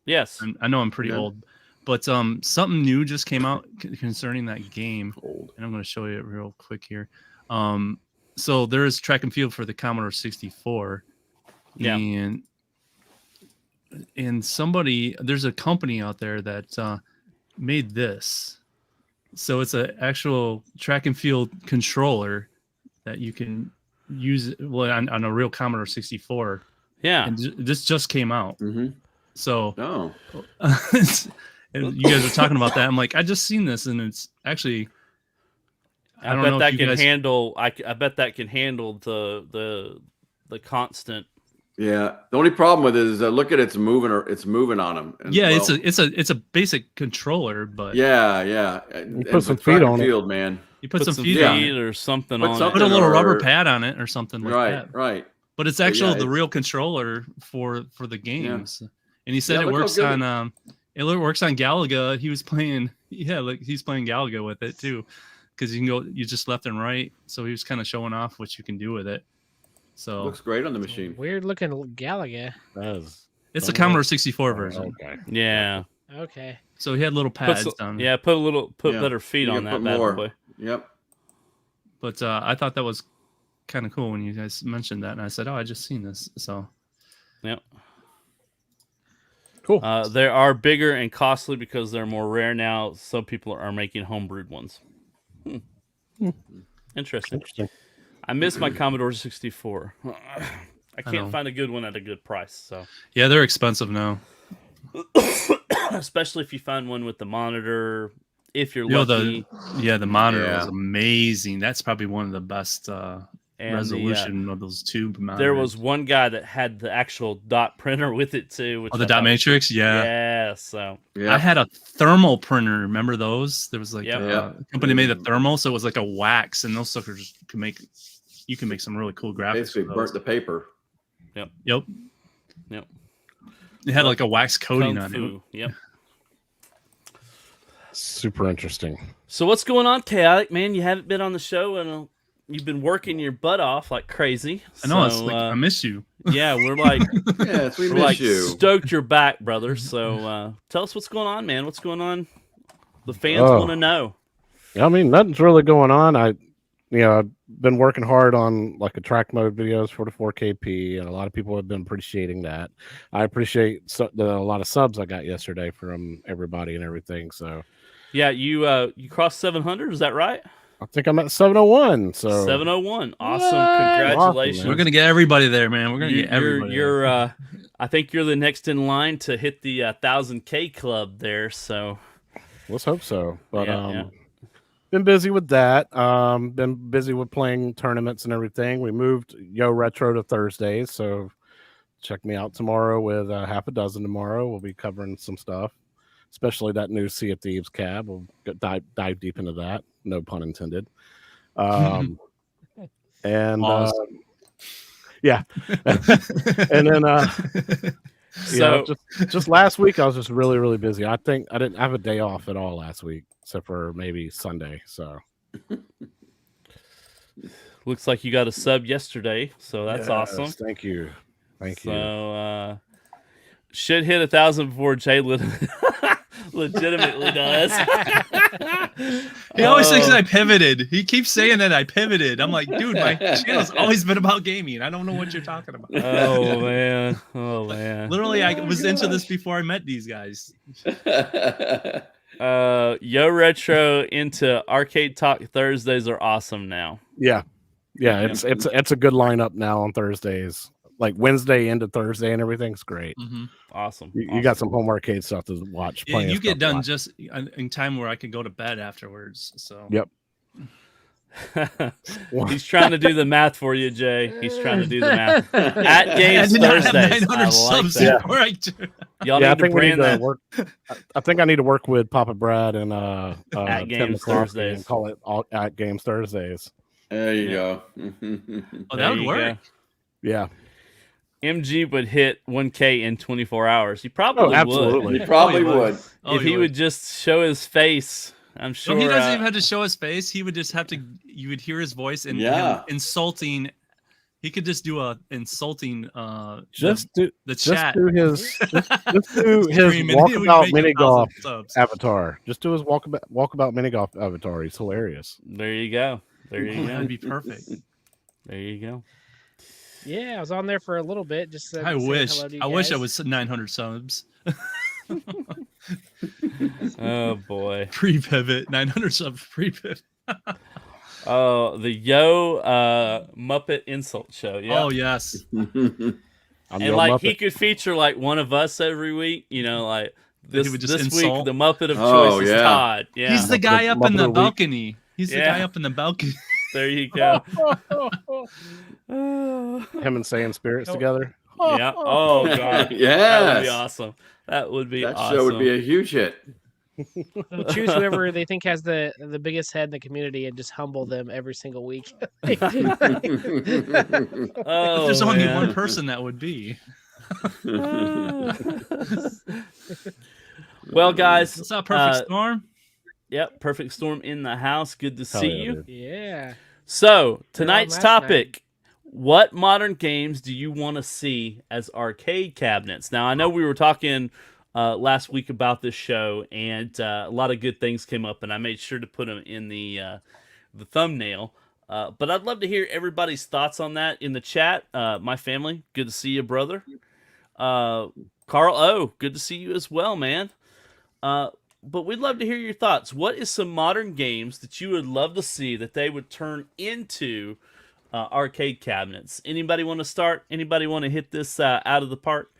yes, I know I'm pretty Yeah. old, but something new just came out concerning that game, Old. and I'm going to show you it real quick here. So there is track and field for the Commodore 64, Yeah. and there's a company out there that made this. So it's an actual track and field controller that you can use on a real Commodore 64. yeah. And this just came out. Mm-hmm. So Oh. and you guys are talking about that. I'm like, I just seen this, and it's actually. I don't bet know that if you can guys- handle. I bet that can handle the constant Yeah. The only problem with it is look at it's moving on them. And, Yeah, well, it's a basic controller, but yeah. You put And some with feet track and on it. field, man. you put some feet feet on it. or something Put on something Put a little rubber or- pad on it or something like that. Right. But it's But actually yeah, the it's- real controller for the games. And he said Yeah, it look how works good on works on Galaga. He was playing he's playing Galaga with it too. Because you just left and right. So he was kind of showing off what you can do with it. So looks great on the machine. Weird looking Galaga. That is it's a Commodore 64 version. okay. Yeah. Okay. So he had little Put pads some- down. yeah, put Yeah. better feet You on can that put bad more. boy. Yep. But I thought that was kind of cool when you guys mentioned that, and I said, "Oh, I just seen this." So Yep. Cool. They are bigger and costly because they're more rare now. Some people are making homebrewed ones. Interesting. Interesting. I miss my Commodore 64. I I can't know. find a good one at a good price. So, yeah, they're expensive now. especially if you find one with the monitor, if you're You know, lucky, the monitor Yeah. was amazing. That's probably one of the best and resolution of those tube monitors. there was one guy that had the actual dot printer with it too. Which the I dot thought was- matrix. Yeah. Yeah. So Yeah. I had a thermal printer. Remember those? There was like Yep. Yep. a company made a thermal, so it was like a wax, and those suckers you can make some really cool graphics. Basically with burnt those. the paper. Yep. Yep. It had like a wax coating Kung on it. Fu. Yep. Super interesting. So what's going on, Chaotic Man? You haven't been on the show, and you've been working your butt off like crazy. I know. It's So, like I miss you. yeah, we're like Yes, we we're miss like you. stoked you're back, brother. So tell us what's going on, man. What's going on? The fans Oh. want to know. I mean, nothing's really going on. I've been working hard on like a track mode videos for the 4KP, and a lot of people have been appreciating that. I appreciate a lot of subs I got yesterday from everybody and everything. So Yeah, you crossed 700. Is that right? I think I'm at 701. So 701. Awesome. What? Congratulations. Awesome, We're gonna get everybody there, man. We're gonna You- get everybody. You're I think you're the next in line to hit the 1000K club there. So let's hope so. But Yeah. been busy with that. Been busy with playing tournaments and everything. We moved Yo Retro to Thursdays, so check me out tomorrow with half a dozen tomorrow. We'll be covering some stuff, especially that new Sea of Thieves cab. We'll dive deep into that. No pun intended. And Pause. yeah, and then So- just last week I was just really busy. I think I didn't have a day off at all last week, except for maybe Sunday. So looks like you got a sub yesterday. So that's Yes, awesome. Thank you. Thank you. So should hit 1,000 before Jay legitimately does. He always thinks Oh. I pivoted. He keeps saying that I pivoted. I'm like, dude, my channel's always been about gaming. I don't know what you're talking about. Oh man. Oh man. Literally, I was into this before I met these guys. Yo Retro into Arcade Talk Thursdays are awesome now. Yeah, it's a good lineup now on Thursdays. Like Wednesday into Thursday and everything's great. Awesome. You got some home arcade stuff to watch. Yeah, plenty you of get stuff to done watch. just in time where I can go to bed afterwards. So Yep. He's trying to do the math for you, Jay. He's trying to do the math. At I Games did not have Thursdays. 900 I like subs that. before I Y'all Yeah, I need to think we need brand to that. work. I think I need to work with Papa Brad and At Tim Games McCloskey Thursdays. and call it all at Games Thursdays. There you go. Oh, There that would you work. go. Yeah. MG would hit 1K in 24 hours. He probably Oh, would. absolutely. You probably Oh, you would. Oh, If he would just show his face, I'm sure. No, he doesn't even have to show his face. He would just have to. You would hear his voice and Yeah. him insulting. He could just do a insulting. Just do the just chat. do his just do his Stream, and he would walkabout make mini 1,000 golf subs. avatar. Just do his walkabout mini golf avatar. He's hilarious. There you go. There you go. That'd be perfect. There you go. Yeah, I was on there for a little bit. Just I saying wish. hello to you I wish I guys. was 900 subs. Oh boy. Pre-pivot, 900 subs pre-pivot. Oh, the Yo Muppet Insult Show. Yeah. Oh yes. I'm and Yo like Muppet. he could feature like one of us every week. You know, like this would just this insult. week the Muppet of Oh, choice is yeah. Todd. Yeah. He's the guy up in Muppet the of the Week. balcony. He's the Yeah. guy up in the balcony. There you go. Him and saying spirits Oh. together. Yeah. Oh god. That would be Yes. awesome. That would be That awesome. show would be a huge hit. They'll choose whoever they think has the biggest head in the community and just humble them every single week. Oh, But there's only man. one person that would be. Well, guys. What's up, Perfect Storm? Yep, Perfect Storm in the house. Good to Hell see yeah, you. dude. Yeah. So, tonight's last topic, what modern games do you want to see as arcade cabinets? Now, I know we were talking last week about this show, and a lot of good things came up, and I made sure to put them in the thumbnail. But I'd love to hear everybody's thoughts on that in the chat. My family, good to see you, brother. Carl O, good to see you as well, man. But we'd love to hear your thoughts. What is some modern games that you would love to see that they would turn into arcade cabinets? Anybody want to start? Anybody want to hit this out of the park?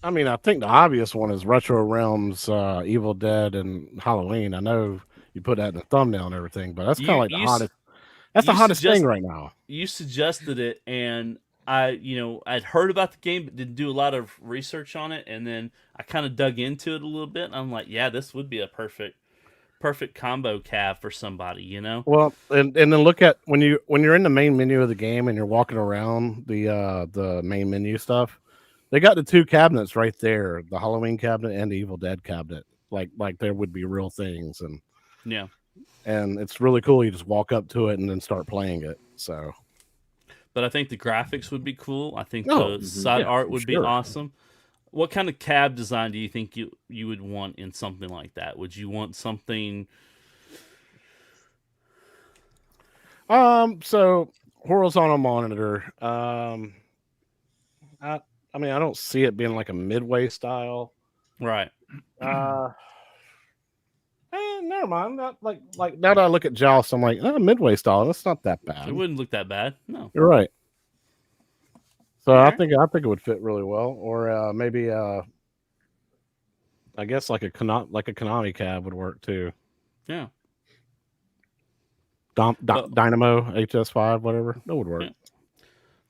I mean, I think the obvious one is Retro Realms, Evil Dead, and Halloween. I know you put that in the thumbnail and everything, but that's kind of like the hottest. That's the hottest thing right now. You suggested it, and I'd heard about the game, but didn't do a lot of research on it, and then I kind of dug into it a little bit, and I'm like, yeah, this would be a perfect combo cab for somebody, you know? Well, and then look at when you're in the main menu of the game and you're walking around the main menu stuff. They got the two cabinets right there, the Halloween cabinet and the Evil Dead cabinet. Like there would be real things, and Yeah. And it's really cool. You just walk up to it and then start playing it. So, but I think the graphics would be cool. I think Oh, the side art would be sure. awesome. What kind of cab design do you think you would want in something like that? Would you want something? So horizontal monitor. I mean, I don't see it being like a midway style. Right. Never mind. Not like now that I look at Joust, I'm like, midway style. That's not that bad. It wouldn't look that bad. No. You're right. So I Alright. think it would fit really well, or maybe I guess like a Konami cab would work too. Yeah. Dynamo HS5, whatever, that would work. Yeah.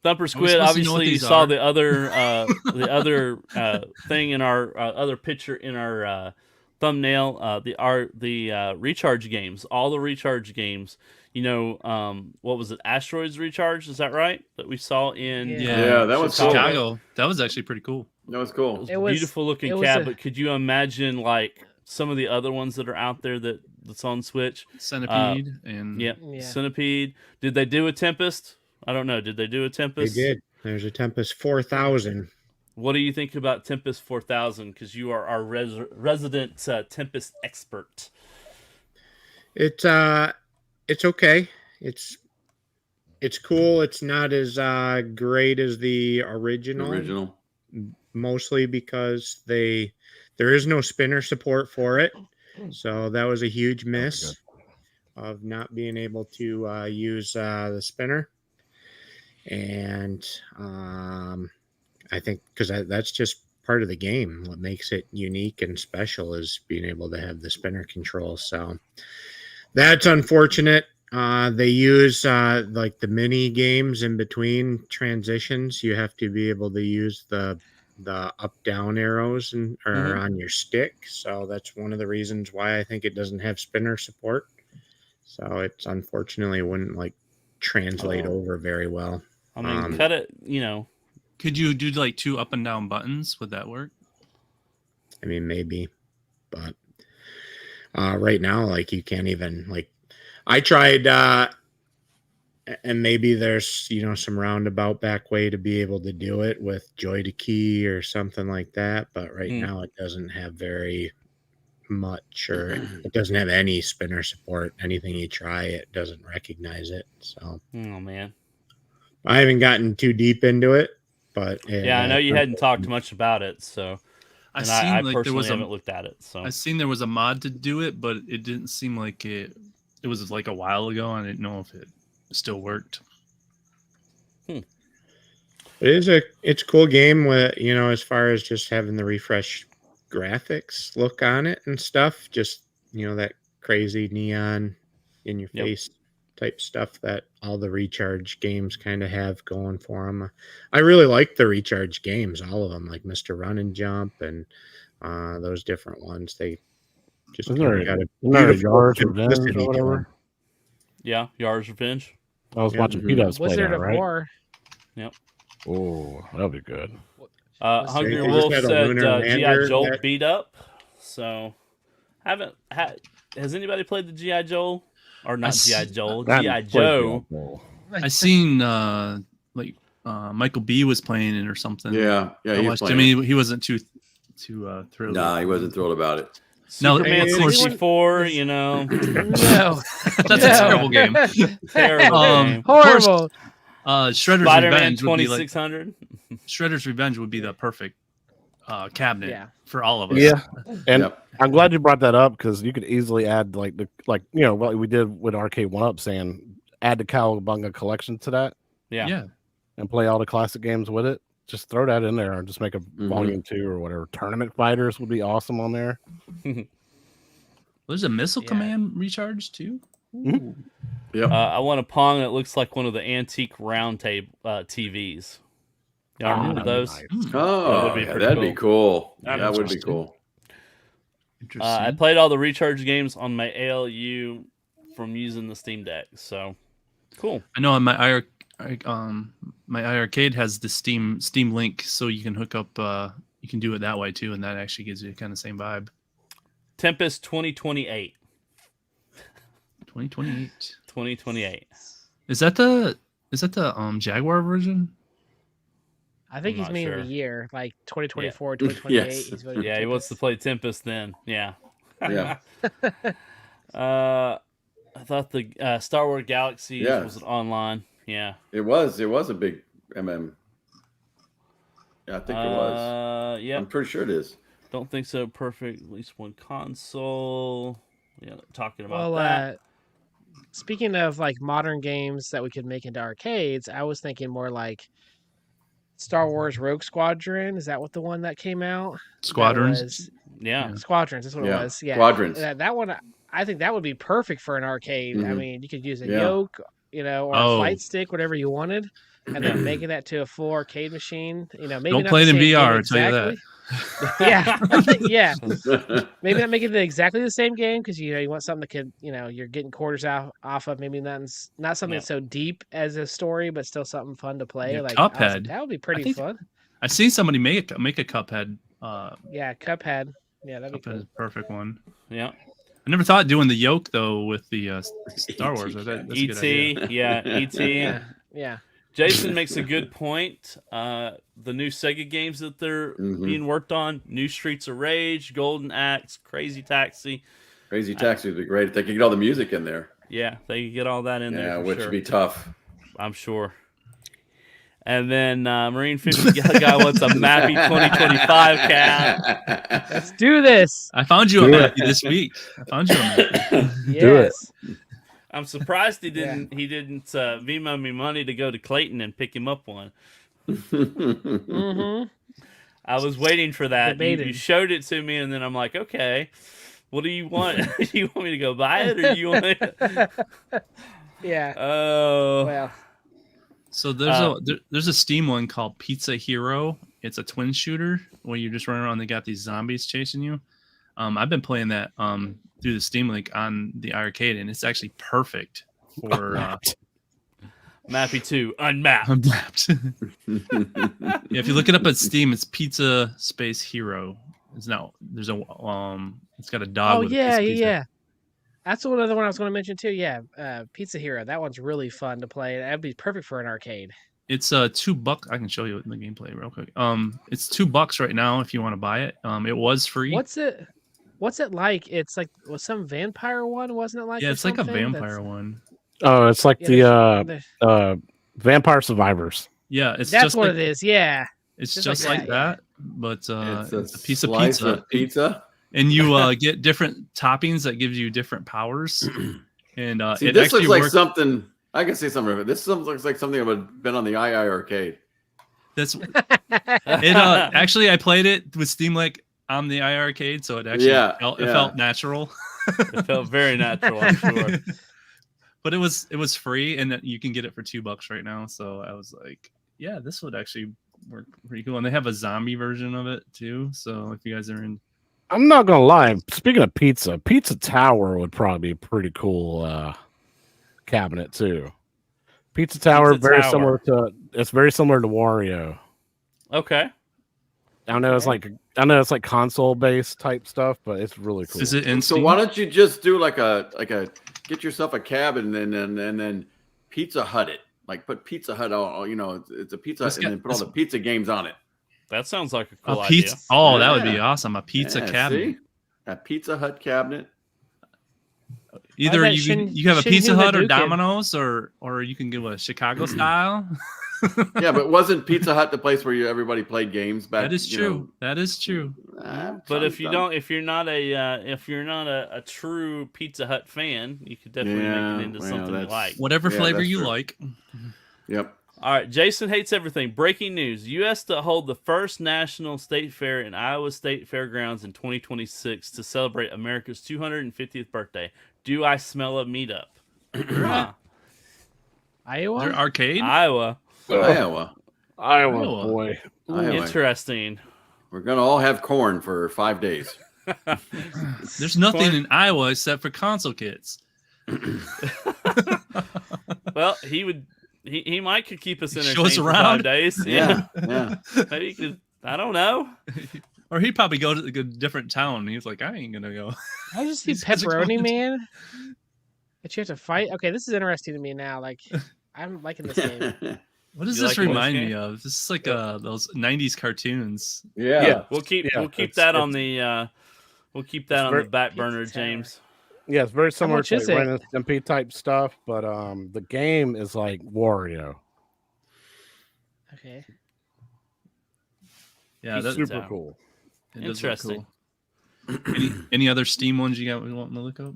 Thumper Squid. supposed to know what Obviously, you these saw are? the other thing in our other picture in our thumbnail. The recharge games, all the recharge games. You know, what was it? Asteroids Recharge. Is that right? That we saw in Yeah, that was cool. Chicago. That was actually pretty cool. That was cool. It was beautiful looking it was cab. a- But could you imagine like some of the other ones that are out there that's on Switch? Centipede and Yeah, Yeah. Centipede. Did they do a Tempest? I don't know. Did they do a They Tempest? did. There's a Tempest 4000. What do you think about Tempest 4000? Because you are our resident Tempest expert. It's okay. It's cool. It's not as great as the original. Mostly because there is no spinner support for it. So that was a huge miss of not being able to use the spinner. And I think because that's just part of the game. What makes it unique and special is being able to have the spinner control. So that's unfortunate. They use like the mini games in between transitions. You have to be able to use the up down arrows on your stick. So that's one of the reasons why I think it doesn't have spinner support. So it's unfortunately wouldn't like translate over very well. I mean, cut it. You know, could you do like two up and down buttons? Would that work? I mean, maybe, but right now, like you can't even like. I tried, and maybe there's some roundabout back way to be able to do it with joy to key or something like that. But right now, it doesn't have very much, or it doesn't have any spinner support. Anything you try, it doesn't recognize it. So, oh man, I haven't gotten too deep into it, but yeah, I know you hadn't talked much about it, so. I personally haven't looked at it. So I seen there was a mod to do it, but it didn't seem like it. It was like a while ago. I didn't know if it still worked. It's a cool game with as far as just having the refresh graphics look on it and stuff. Just that crazy neon in your face type stuff that all the recharge games kind of have going for them. I really like the recharge games, all of them, like Mr. Run and Jump and those different ones. They just Isn't kind there, of got a isn't there a beautiful Yard's Revenge simplicity or to 'em. whatever? Yeah, Yar's Revenge. I was Yeah. watching P-Dubs play Wizard that, of right? War. Oh, that'll be good. Hungry They just Wolf had a said Lunar GI Lander Joe that- beat up. So has anybody played the GI Joe or not GI Joe? That GI was Joe. Joe. I seen Michael B was playing it or something. Yeah, I he's watched. I playing. mean, he wasn't too thrilled. Nah, he wasn't thrilled about it. No, Superman of course- 64, you know, No. That's a terrible game. terrible game. Horrible. Shredder's Spider-Man Revenge would be like 2600. Shredder's Revenge would be the perfect cabinet Yeah. for all of us. Yeah, and Yep. I'm glad you brought that up because you could easily add like what we did with Arcade 1-Up, saying add the Cowabunga collection to that Yeah. yeah. and play all the classic games with it. Just throw that in there and just make a volume 2 or whatever. Tournament Fighters would be awesome on there. There's a Missile Yeah. Command recharge too. Mhm. Yep. I want a Pong that looks like one of the antique round table TVs. Y'all remember those? Nice. Oh, That would be pretty that'd be cool. That'd That be would be interesting. cool. Interesting. I played all the recharge games on my ALU from using the Steam Deck. So cool. I know on my my iArcade has the Steam Link, so you can hook up. You can do it that way too, and that actually gives you kind of same vibe. Tempest 2028. 2028. 2028. Is that the Jaguar version? I think I'm he's not meaning sure. the year, like 2024, 2028. Yes. He's voting Yeah, for he wants to Tempest. play Tempest then. Yeah. Yeah. I thought the Star Wars Galaxies Yeah. was online. Yeah. It was a big MM. Yeah, I think it was. Yeah. I'm pretty sure it is. Don't think so. Perfect. At least one console. Yeah, talking about Well, that. speaking of like modern games that we could make into arcades, I was thinking more like Star Wars Rogue Squadron. Is that what the one that came out? That Squadrons. was- Yeah. Squadrons. That's what Yeah. it was. Yeah. Squadrons. That one, I think that would be perfect for an arcade. I Mhm. mean, you could use a Yeah. yoke, or Oh. a flight stick, whatever you wanted, and then making that to a full arcade machine. Maybe Don't not play it the in same game VR, I'll tell you that. exactly. Yeah. Maybe not make it exactly the same game because you want something that could you're getting quarters off of. Maybe not something Yeah. so deep as a story, but still something fun to play. Yeah, like I was like, Cuphead. that would be pretty think- fun. I seen somebody make a Cuphead. Yeah, Cuphead. Yeah, that'd be Cuphead is cool. a perfect one. Yeah. I never thought doing the yoke though with the Star Wars. That's a good idea. ET. Yeah. ET. Yeah, yeah. Jason makes a good point. The new Sega games that they're Mhm. being worked on: New Streets of Rage, Golden Axe, Crazy Taxi. Crazy Taxi would be great if they could get all the music in there. Yeah, they can get all that in there. Yeah, For which sure. would be tough. I'm sure. And then Marine 50 guy wants a Mappy 2025 cap. Let's do this. I found you on Do it. Matthew this week. I found you on Matthew. Do it. Yes. I'm surprised he didn't Venmo me money to go to Clayton and pick him up one. Mm-hmm. I was waiting for that. You Debated. showed it to me, and then I'm like, okay, what do you want? Do you want me to go buy it, or do you want me Yeah. Oh, Well, So there's a Steam one called Pizza Hero. It's a twin shooter where you just run around. They got these zombies chasing you. I've been playing that through the Steam Link on the arcade, and it's actually perfect for Mappy 2, unmapped. unmapped. Yeah, if you look it up at Steam, it's Pizza Space Hero. It's now there's a it's got a dog. oh with a yeah, piece of yeah, pizza. yeah. That's another one I was going to mention too. Yeah, Pizza Hero. That one's really fun to play. That'd be perfect for an arcade. It's $2. I can show you the gameplay real quick. It's $2 right now if you want to buy it. It was free. What's it like? It's like was some vampire one, wasn't it like? Yeah, or it's like a something? vampire one. Oh, it's like Yeah, the Vampire Survivors. Yeah, it's that's just what like, it is. Yeah. It's Just just like like that, that, but It's it's a piece of slice pizza. pizza. And you get different toppings that gives you different powers. And See, it this actually looks like works. something. I can say something of it. This looks like something that would have been on the II arcade. That's it. Actually, I played it with Steam Link on the iArcade, so it actually Yeah, felt, yeah. it felt natural. It felt very natural, I'm sure. but it was free, and that you can get it for $2 right now. So I was like, yeah, this would actually work pretty cool. And they have a zombie version of it too. So if you guys are in, I'm not gonna lie. Speaking of Pizza Tower would probably be a pretty cool cabinet too. Pizza Tower, Pizza very Tower. similar to Wario. Okay. I know it's like console based type stuff, but it's really cool. is it in So Steam? why don't you just do like a get yourself a cabin and then Pizza Hut it, like put Pizza Hut on, it's a Pizza Hut and then put all the pizza games on it. That sounds like a cool a pizza? idea. Oh, that would be Yeah. awesome. A pizza Yeah, cabinet. see? A Pizza Hut cabinet. Either bet you have a Shinju Pizza Hut or Hadouken. Domino's, or you can give a Chicago style. Yeah, but wasn't Pizza Hut the place where everybody played games back? That is true. That is true. But if you're not a true Pizza Hut fan, you could definitely make it into something you like. Whatever Yeah, flavor that's you true. like. Yep. All right, Jason hates everything. Breaking news: U.S. to hold the first national state fair in Iowa State Fairgrounds in 2026 to celebrate America's 250th birthday. Do I smell a meetup? Huh. Iowa? Their arcade. Iowa. Iowa, Iowa. boy. Iowa. Interesting. We're gonna all have corn for 5 days. There's nothing in Iowa except for console kits. Well, he might could keep us Show entertained us for around? 5 days. Yeah. Yeah. Maybe he could. I don't know. Or he'd probably go to a different town. He's like, I ain't gonna go. I just see These guys are Pepperoni going- Man. That you have to fight. Okay, this is interesting to me now. Like, I'm liking this game. What does You this like remind this me game? of? This is like those '90s cartoons. Yeah. We'll keep it's- that on the very- back burner, Pizza Tower. James. Yeah, it's very similar much to is like it? Ren and Stimpy type stuff, but the game is like Wario. Okay. Yeah, It's that's super Tower. cool. it does look Interesting. cool. Any other Steam ones you got? We want to look up?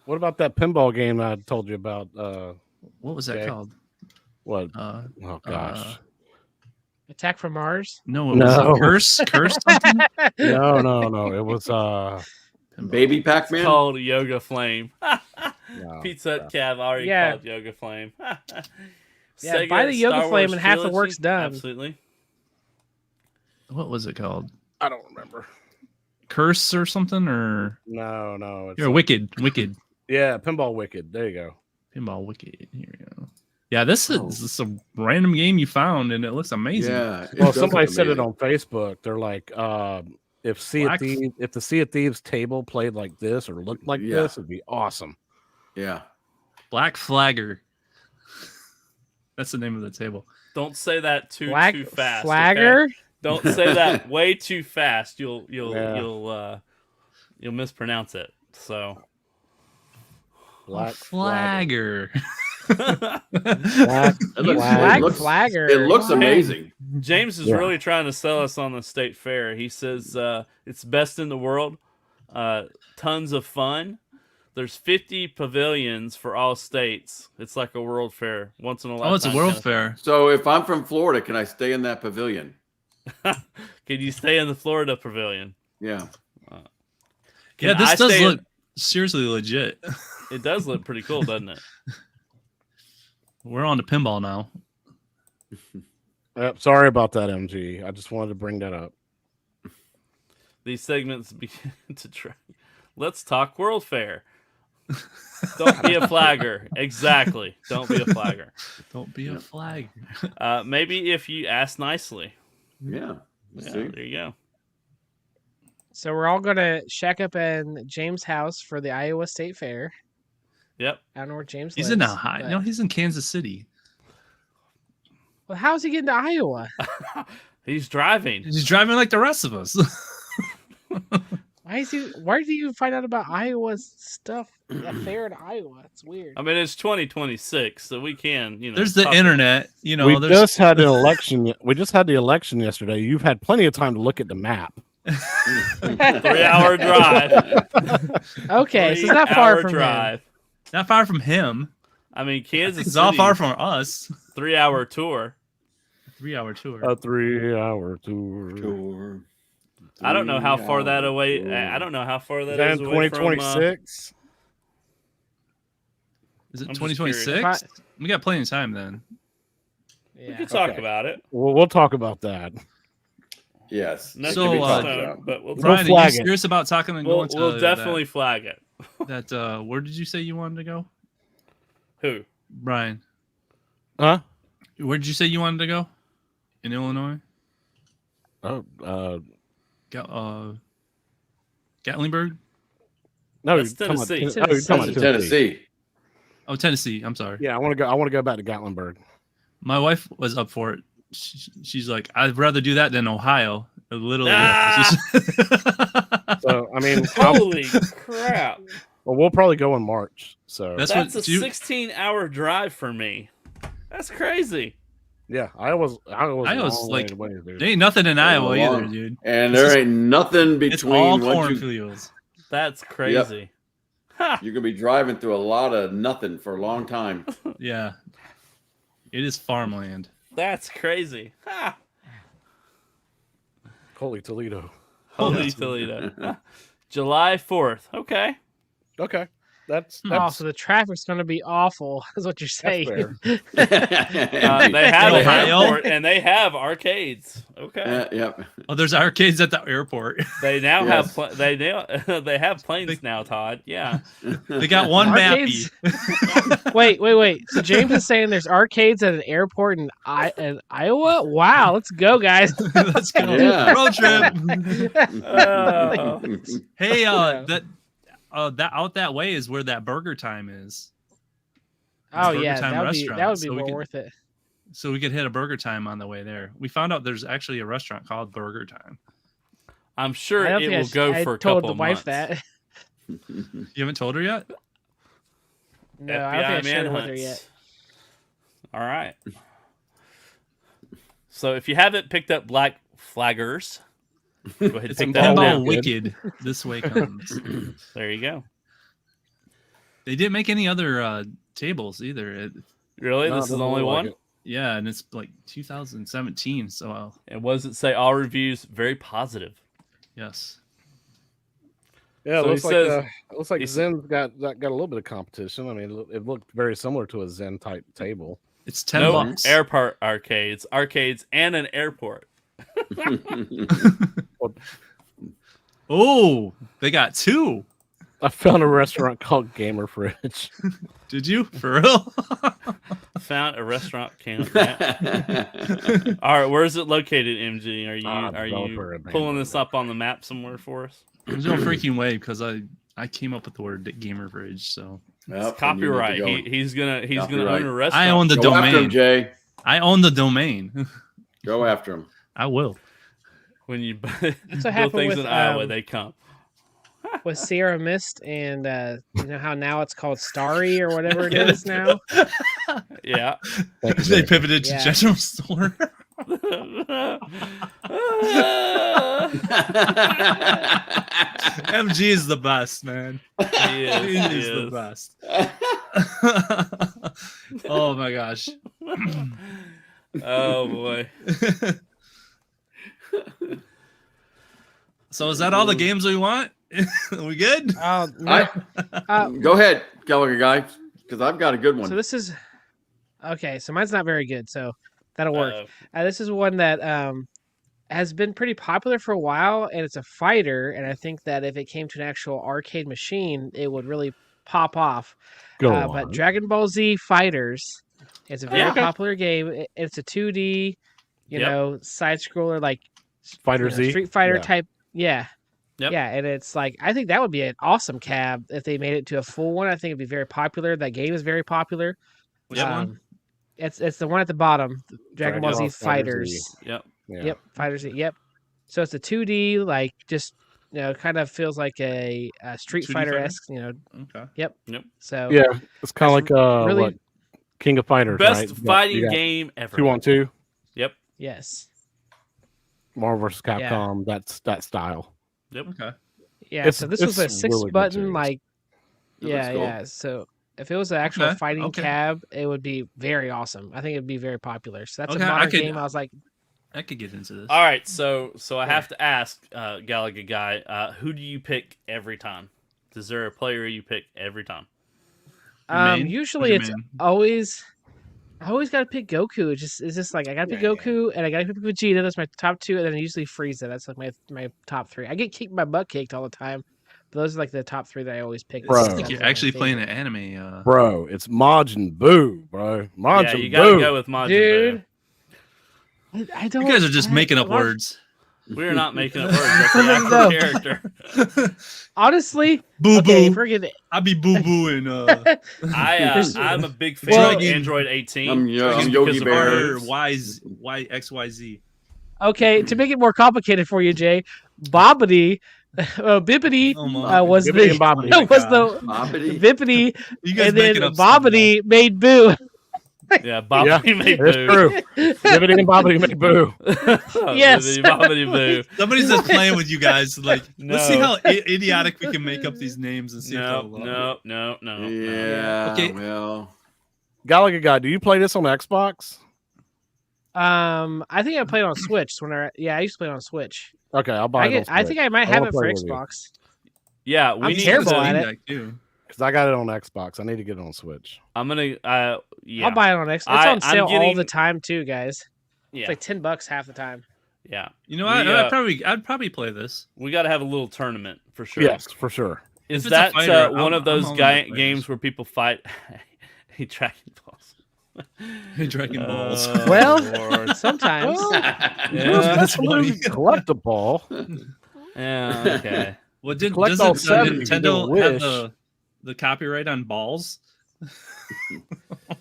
What about that pinball game I told you about? What was that Okay. called? What? Uh, Oh gosh. Attack from Mars. no, it was No. curse something. No. It was Baby It's Pac-Man. called Yoga Flame. no. Pizza Hut Cab already Yeah. called Yoga Flame. Yeah, buy the Yoga Star Flame Wars and half the trilogy? work's done. Absolutely. What was it called? I don't remember. Curse or something? Or No. It's you're Wicked. yeah, Pinball Wicked. There you go. Pinball Wicked. Here we go. Yeah, this is a random game you found, and it looks amazing. Yeah. it Well, does somebody look said it amazing. on Facebook. They're like, if the Sea of Thieves table played like this or looked like Yeah. this, it'd be awesome. Yeah. Black Flagger. That's the name of the table. Don't say that too Black fast. okay? Flagger. Don't say that way too fast. You'll Yeah. mispronounce it. So Black Flagger. Black It looks, Black it looks, Flagger. It looks amazing. James is Yeah. really trying to sell us on the state fair. He says it's best in the world. Tons of fun. There's 50 pavilions for all states. It's like a world fair. Once in a lifetime. Oh, it's a world kind of- fair. So if I'm from Florida, can I stay in that pavilion? Can you stay in the Florida pavilion? Yeah. Can Yeah, this I does stay in- look seriously legit. It does look pretty cool, doesn't it? We're on to pinball now. Yep, sorry about that, MG. I just wanted to bring that up. These segments begin to try. Let's talk World Fair. Don't be a flagger. Exactly. Don't be a flagger. Don't be a flag. Maybe if you ask nicely. Yeah. Yeah, See? there you go. So we're all gonna shack up in James' house for the Iowa State Fair. Yep. I don't know where James He's lives. in Ohio. but- No, he's in Kansas City. Well, how's he getting to Iowa? He's driving. He's driving like the rest of us. Why did you find out about Iowa's stuff? A fair in Iowa. It's weird. I mean, it's 2026, so we can, There's the talk- internet. we There's just had an election. We just had the election yesterday. You've had plenty of time to look at the map. 3-hour drive. Okay, so it's not far 3-hour from drive. not far from him. I mean, Kansas It's all City, far from us. 3-hour tour. 3-hour tour. A 3-hour tour. Sure. I don't know how far that away. I don't know how far Is that that is in away from. 2026? Is it I'm just 2026? We got plenty of time then. We Yeah. could talk Okay. about it. We'll talk about that. Yes. Nothing So, to be talked stone, about. but we'll Brian, are flag you it. serious about talking and going to we'll definitely flag it. that where did you say you wanted to go? Who? Brian, Huh? where did you say you wanted to go? In Illinois? Oh, Gatlinburg? no, That's you're talking about Tennessee. oh, you're talking That's about in Tennessee. Oh, Tennessee. I'm sorry. Yeah, I want to go. I want to go back to Gatlinburg. My wife was up for it. She's like, I'd rather do that than Ohio. Literally. Ah! So I mean, Holy crap! well, we'll probably go in March. So That's That's what a 16-hour drive for me. That's crazy. yeah, Iowa's Iowa's long like- way dude. there ain't nothing in Iowa Long. either, dude. And It's there just- ain't nothing It's all between what you cornfields. That's crazy. Ha! you can be driving through a lot of nothing for a long time. Yeah. It is farmland. That's crazy. Ha! Holy Toledo. Holy Toledo. Ha. July 4th. Okay. Okay, that's Oh, so the traffic's going to be awful, is what you're saying. fair. They have an Ohio? airport and they have arcades. Okay. Yep. Oh, there's arcades at the airport. They now Yes. have they have planes now, Todd. Yeah. They got one Arcades? mappy. Wait. So James is saying there's arcades at an airport in Iowa? Wow, let's go, guys. Let's go. Yeah. Road trip. Oh. Hey, Yeah. that out that way is where that Burger Time is. Oh Burger yeah, Time that would be restaurant, so we more could- worth it. So we could hit a Burger Time on the way there. We found out there's actually a restaurant called Burger Time. I'm sure I don't it think will go I for a told couple the of wife months. that. You haven't told her yet? No, I don't think I shared it with her manhunts. yet. All right. So if you haven't picked up Black Flaggers, go ahead and It's pick in that up Pinball now. Pinball Wicked. This way comes. There you go. They didn't make any other tables either. Really? No, This it is the doesn't only look like one? it. Yeah, and it's like 2017. So And what does it say? All reviews very positive. yes. Yeah, So it looks he like says- it looks like he's- Zen's got a little bit of competition. I mean, it looked very similar to a Zen type table. It's 10 No bucks. airport arcades, and an airport. Oh, they got two. I found a restaurant called Gamer Fridge. Did you? For real? Found a restaurant camp. Yeah. All right, where is it located, MG? Are you developer pulling this up on the map somewhere for us? There's no freaking way because I came up with the word gamer fridge. So It's copyright. He's gonna Copyright. own a restaurant. I own the Go after him, domain. Jay. I own the domain. Go after him. I will. When you That's build what happened things with in Iowa, they come. with Sierra Mist, and you know how now it's called Starry or whatever it is now. Yeah. They pivoted to Yeah. general store. MG is the best, man. He is, He he is the is. best. Oh my gosh. Oh boy. So is that all the games we want? We good? Oh, no. Go ahead, Gallagher guy, because I've got a good one. So this is okay. So mine's not very good, so that'll work. Uh-oh. This is one that has been pretty popular for a while, and it's a fighter. And I think that if it came to an actual arcade machine, it would really pop off. Go But on. Dragon Ball Z Fighters is a very Yeah. popular game. It's a 2D, you Yep. know, side scroller like Fighter you know, Z. Street Fighter Yeah. type. Yeah. Yep. Yeah, and it's like I think that would be an awesome cab if they made it to a full one. I think it'd be very popular. That game is very popular. Which one? It's the one at the bottom, Dragon Ball Z Fighter Z. Fighters. Yep. Yeah. Yep, Fighters Z. Yep. So it's a 2D, like just you know, kind of feels like a Street 2D Fighter esque. You know, Okay. so Yeah, it's kind of like really- what, King of Fighters, Best right? fighting You got game ever. 2-on-2, yes, Marvel vs. Yeah. Capcom. That's that style. Yep. Okay. yeah. It's- So this was a it's really good 6-button, series. like That looks yeah, cool. yeah. So if it was an actual Okay, fighting okay. cab, it would be very awesome. I think it'd be very popular. So that's Okay, a I modern could- game. I was like, I could get into this. All right, so I have to ask Gallagher guy, who do you pick every time? Is there a player you pick every time? main? Usually Who's it's your main? I always gotta pick Goku. It's just like I gotta pick Yeah. Goku and I gotta pick Vegeta. That's my top two, and then usually Frieza. That's like my top three. I get my butt kicked all the time, but those are like the top three that I always pick. It Bro. sounds because like you're that's, like, my actually playing favorite. an anime. Bro, it's Majin Buu, bro. Majin Yeah, you gotta Buu. go with Majin Dude, Buu. I don't. You guys are just making up Maj- words. We're not making up words. That's the No. actual character. Honestly, Boo okay, boo. forget it. I be boo boo and I'm a big fan Well- of Android 18. I'm just Yogi because of Bear. her or moves. XYZ. Okay, to make it more complicated for you, Jay, Bobbity, Bippity Oh my. was Bibbidi the and Bobbidi. was God. the Bobbity. Bippity, You guys and then making up stuff now. Bobbity made Boo. Yeah, Bobbity made It's Boo. true. Bibbidi and Bobbidi make Boo. Yes. Bobbity Boo. Somebody's just playing with you guys. Like, let's see No. how idiotic we can make up these names and see if they'll love it. No. Yeah. Okay. Well, Gallagher guy, do you play this on Xbox? I think I played on Switch I used to play it on Switch. Okay, I'll buy it. I think I might have wanna it for play with you. Xbox. Yeah, we I'm need terrible to. at it. Deck, too. because I got it on Xbox. I need to get it on Switch. I'm gonna. Yeah. I'll buy it on Xbox. It's I'm on sale all getting- the time too, guys. Yeah. It's like $10 half the time. Yeah. You know, We, I'd probably play this. We got to have a little tournament for sure. Yes, for sure. Is If it's a that fighter, one of I'm those all in that place. games where people fight? He Dragon Balls. Dragon Balls. Well, Lord. Sometimes. Yeah. That's funny. Collectible. Yeah. Okay. Well, Collect all doesn't 7 if you Nintendo don't have wish. the copyright on balls?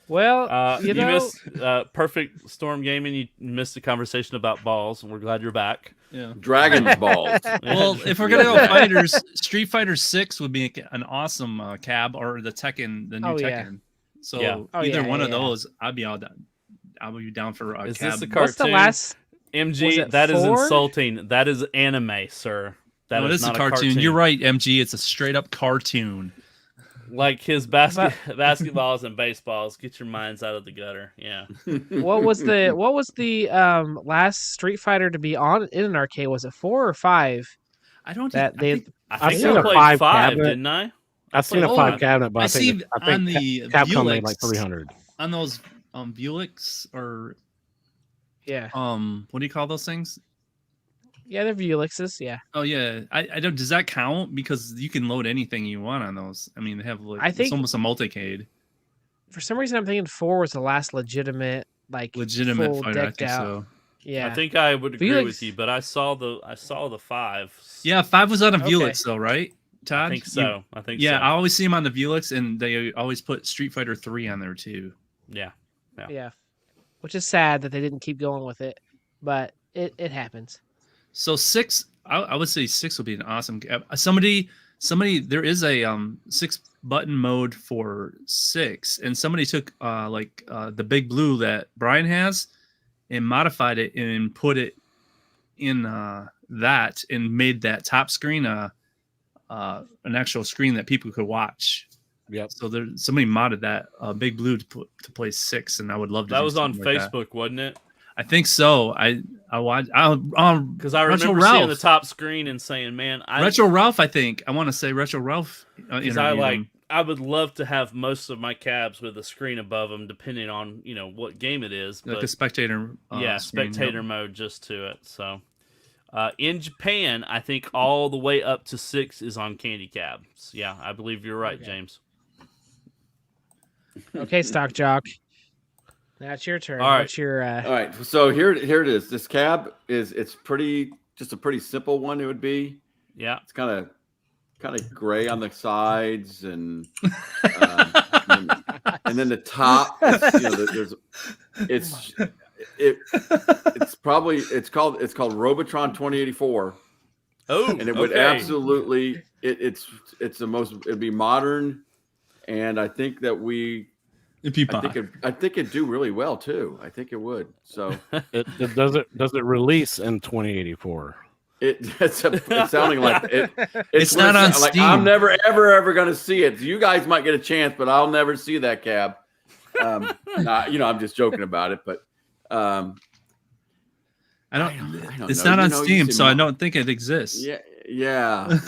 Well, You know, missed Perfect Storm Gaming. You missed a conversation about balls, and we're glad you're back. Yeah. Dragon's balls. Well, if we're gonna go fighters, Street Fighter 6 would be an awesome cab, or the new Oh, yeah. Tekken. So Yeah. Oh, either yeah, one of yeah. those, I'd be all down. I would be down for a Is cab. this a what's the cartoon? last? Was MG, it that is 4? insulting. That is anime, sir. That No, is it is not a cartoon. You're right, MG. It's a straight up cartoon. Like his basketballs and baseballs. Get your minds out of the gutter. Yeah. What was the last Street Fighter to be on in an arcade? Was it 4 or 5? I don't. That I they think- I I've think seen I a played 5 5, cabinet. didn't I? I've seen a Oh, 5 cabinet, but I I think see I think on the Capcom made Bulicks- like 300. on those Bulicks or Yeah, what do you call those things? yeah, they're Vulixes. Yeah, Oh yeah, I don't. Does that count? Because you can load anything you want on those. I mean, they have like I think- it's almost a multicade, for some reason I'm thinking 4 was the last legitimate legitimate full fighter. I decked think out. so. Yeah, I think I would agree Felix- with you, but I saw the 5. Yeah, 5 was on a Okay. Vulix though, right, Todd? I think so. I think Yeah, so. I always see them on the Vulix, and they always put Street Fighter 3 on there too. Yeah. yeah, which is sad that they didn't keep going with it, but it happens. So 6, I would say 6 would be an awesome. Somebody, there is a 6-button mode for 6, and somebody took the Big Blue that Brian has and modified it and put it in that and made that top screen an actual screen that people could watch. Yep. So somebody modded that Big Blue to play 6, and I would love to. That do was on something like that. Facebook, wasn't it? I think so. I watched. Because I Retro remember Ralph. seeing the top screen and saying, "Man, Retro Ralph, I think. I want to say Retro Ralph. because I would love to have most of my cabs with a screen above them, depending on what game it is. like But a spectator. yeah, screen, spectator yep. mode just to it. So in Japan, I think all the way up to 6 is on candy cabs. Yeah, I believe you're right, Okay. James. Okay, Stock Jock, now it's your turn. All right. What's your All right, so here it is. This cab it's just a pretty simple one. It would be. Yeah. It's kind of gray on the sides, and and then the top. It's called Robotron 2084, Oh, and it would okay. absolutely it'd be modern, and I think that I think it'd do really well too. I think it would. So Does it release in 2084? it's sounding like it. It's not on like, Steam. I'm never ever going to see it. You guys might get a chance, but I'll never see that cab. I'm just joking about it, but I don't. I don't It's know. not on You Steam, see so I don't think it exists. Yeah.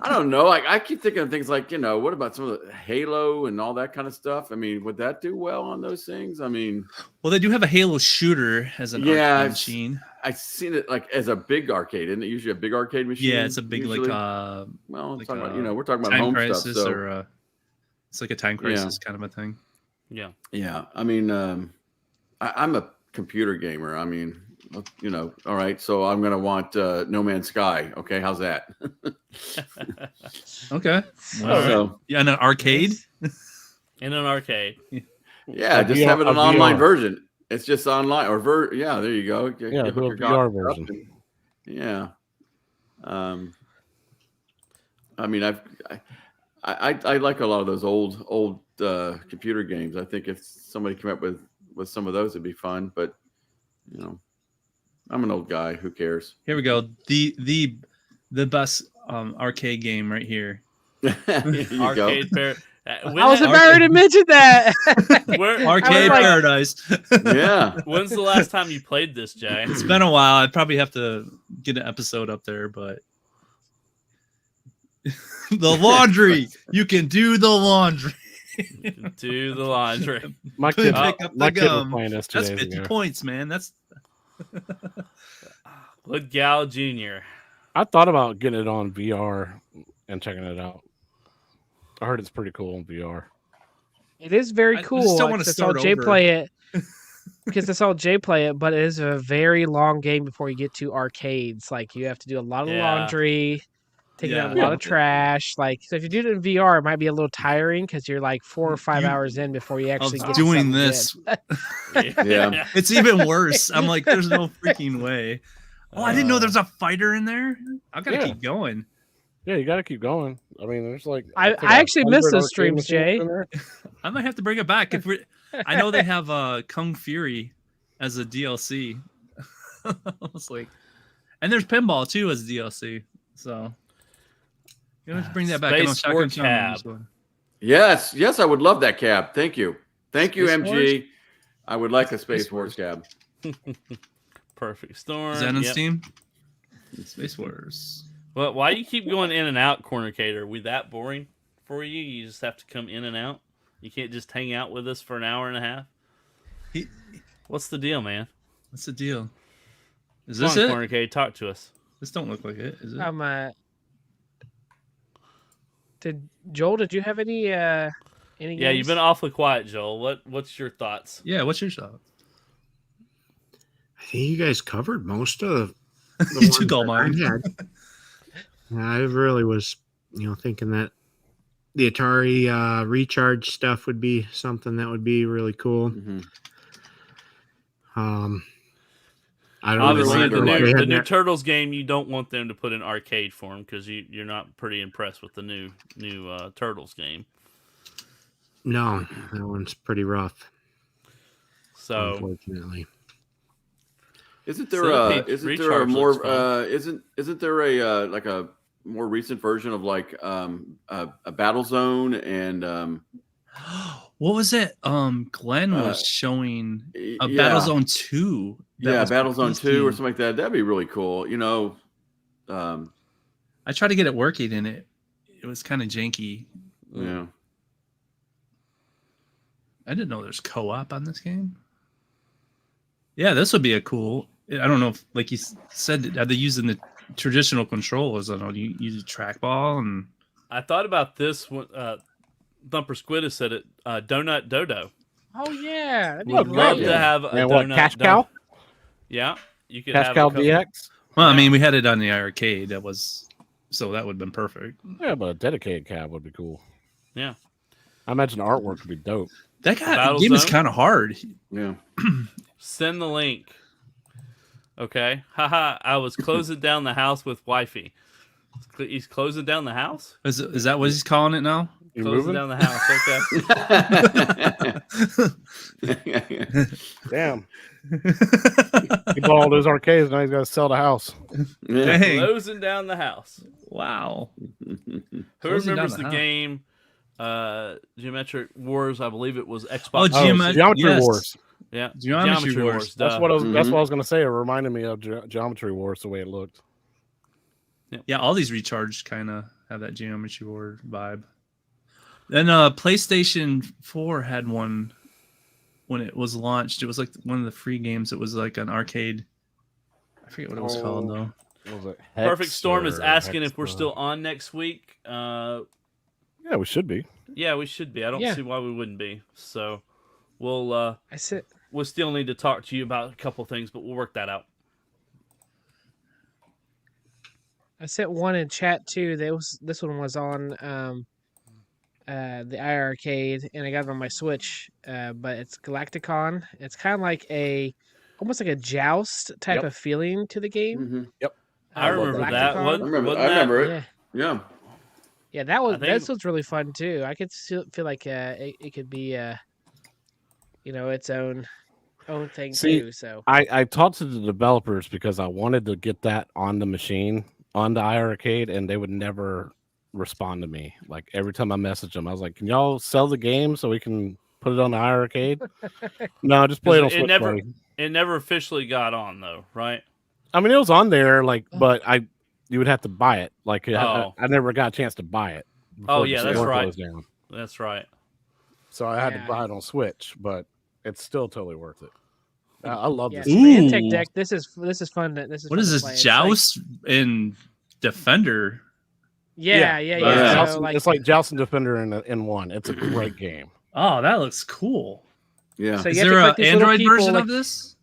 I don't know. Like I keep thinking of things like, what about some of the Halo and all that kind of stuff? I mean, would that do well on those things? I mean, Well, they do have a Halo shooter as an arcade machine. I've seen it like as a big arcade. Isn't it usually a big arcade machine? Yeah, it's a big usually? well, Like, talking about, we're talking about Time home Crisis stuff. So or it's like a Time Crisis kind of a thing. Yeah. Yeah. I mean, I'm a computer gamer. I mean, all right. So I'm going to want No Man's Sky. Okay. How's that? Okay. So, yeah, in an arcade? In an arcade. Yeah, just have it an online version. It's just online or yeah, there you go. Yeah, do a VR version. Yeah. I mean, I like a lot of those old computer games. I think if somebody came up with some of those, it'd be fun. But I'm an old guy. Who cares? Here we go. The best arcade game right here. Arcade Pair. I was about to mention that. Arcade Paradise. Yeah. When's the last time you played this, Jay? It's been a while. I'd probably have to get an episode up there, but the laundry. You can do the laundry. Do the laundry. My kid, pick up my the kid was gum. playing this 2 That's days 50 ago. points, man. That's Wood Gal Jr. I thought about getting it on VR and checking it out. I heard it's pretty cool in VR. It is very I cool. just don't wanna I saw start Jay over. play it because I saw Jay play it, but it is a very long game before you get to arcades. Like you have to do a lot of laundry, taking out a lot of trash. Like so, if you do it in VR, it might be a little tiring because you're like 4 or 5 hours in before you actually get doing to this. Yeah. It's even worse. I'm like, there's no freaking way. Oh, I didn't know there's a fighter in there. I gotta keep going. Yeah, you got to keep going. I mean, there's like I actually missed those streams, Jay. I might have to bring it back. I know they have Kung Fury as a DLC. I was like, and there's pinball too as DLC. So you have to bring that back. I know Space War Shotgun Cab. Sean was- Yes, I would love that cab. Thank you, Space MG. I would like a Space Wars cab. Perfect Storm. Is that on Yep. Steam? Space Wars. Well, why do you keep going in and out, Corner Cater? Are we that boring for you? You just have to come in and out? You can't just hang out with us for an hour and a half? What's the deal, man? What's the deal? Is Come this on, it? Corner Cater, talk to us. This don't look like it. Is it? Did you have any Yeah, games? you've been awfully quiet, Joel. What's your thoughts? Yeah, what's your shot? I think you guys covered most of You took all mine. I really was, thinking that the Atari recharge stuff would be something that would be really cool. Mhm. I don't Obviously, know. the new Turtles game, you don't want them to put in arcade form because you're not pretty impressed with the new Turtles game. No, that one's pretty rough. So, unfortunately. Isn't there Centipede a looks more fun. isn't there a like a more recent version of like a Battle Zone and What was it? Glenn was showing a yeah. Battle Zone 2. Yeah, was Battle Zone 2 or PC. something like that. That'd be really cool. I tried to get it working and it was kind of janky. Yeah. I didn't know there's co-op on this game. Yeah, this would be a cool. I don't know if, like you said, are they using the traditional controllers? I don't know. You use a trackball and. I thought about this when Thumper Squid has said it. Donut Dodo. Oh yeah, that'd be Would love great. to have a And what, donut. Cash Cow? Yeah, you could Cash have Cow a couple- DX? Well, I Yeah. mean, we had it on the arcade. That was so that would have been perfect. Yeah, but a dedicated cab would be cool. Yeah. I imagine the artwork would be dope. That Battle game is Zone? kind of hard. Yeah. Send the link. Okay. Haha. I was closing down the house with wifey. He's closing down the house? Is that what he's calling it now? You Closing moving? down the house. Okay. Damn. He bought all those arcades, now he's got to sell the house. Yeah. Dang. Closing down the house. Wow. Who Closing remembers down the the house. game Geometric Wars? I believe it was Oh, Xbox. Geometry yes. Wars. Yeah. Geometry Wars. That's duh. what I was. That's Mhm. what I was gonna say. It reminded me of Geometry Wars the way it looked. Yeah, all these recharged kind of have that geometry board vibe. Then PlayStation 4 had one when it was launched. It was like one of the free games. It was like an arcade. I forget what it was called though. What was it? Perfect Storm is Hex asking if we're Hex- still on next week. Yeah, we should be. Yeah, we should be. I don't Yeah. see why we wouldn't be. So we'll still need to talk to you about a couple things, but we'll work that out. I sent one in chat too. This one was on the iArcade, and I got it on my Switch. But it's Galacticon. It's kind of like almost like a joust type Yep. of feeling to the game. Mhm. I remember that. Galacticon. What, I remember. wasn't I remember that, it. Yeah. Yeah, that was I think- that was really fun too. I could feel like it could be its own thing See, too. So I talked to the developers because I wanted to get that on the machine, on the iArcade, and they would never respond to me. Like every time I messaged them, I was like, "Can y'all sell the game so we can put it on the iArcade?" No, just play it on It Switch. never- buddy. It never officially got on though, right? I mean, it was on there, like, but you would have to buy it. Like, Oh. I never got a chance to buy it. Oh, before the yeah, that's store right. closed down. That's right. So I had Yeah. to buy it on Switch, but it's still totally worth it. I love yeah, this. Symantec Ooh. deck. This is fun. This is What fun is to this? play. It's Joust and Defender. Yeah. Yeah. So, It's like Joust and Defender in one. It's a great game. Oh, that looks cool. Yeah. So Is you have to there an collect these little Android people, version like- of this?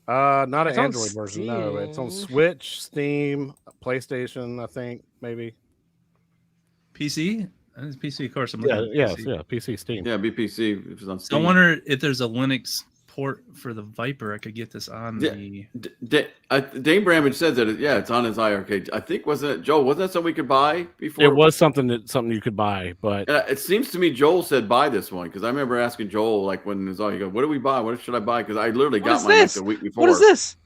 Not an It's on Android version. No, it's on Steam. Switch, Steam, PlayStation. I think maybe. PC? It's PC, of course. I'm Yeah, looking at yes, PC. yeah. PC, Steam. Yeah. BPC. It was on So Steam. I wonder if there's a Linux port for the Viper. I could get this on Yeah. the. Dane Bramage said that. It's on his iArcade. I think wasn't it Joel? Wasn't that something we could buy before? It was something you could buy, but It seems to me Joel said buy this one because I remember asking Joel like when it was all he goes, "What do we buy? What should I buy?" Because I literally What got is mine like this? the week before. What is this?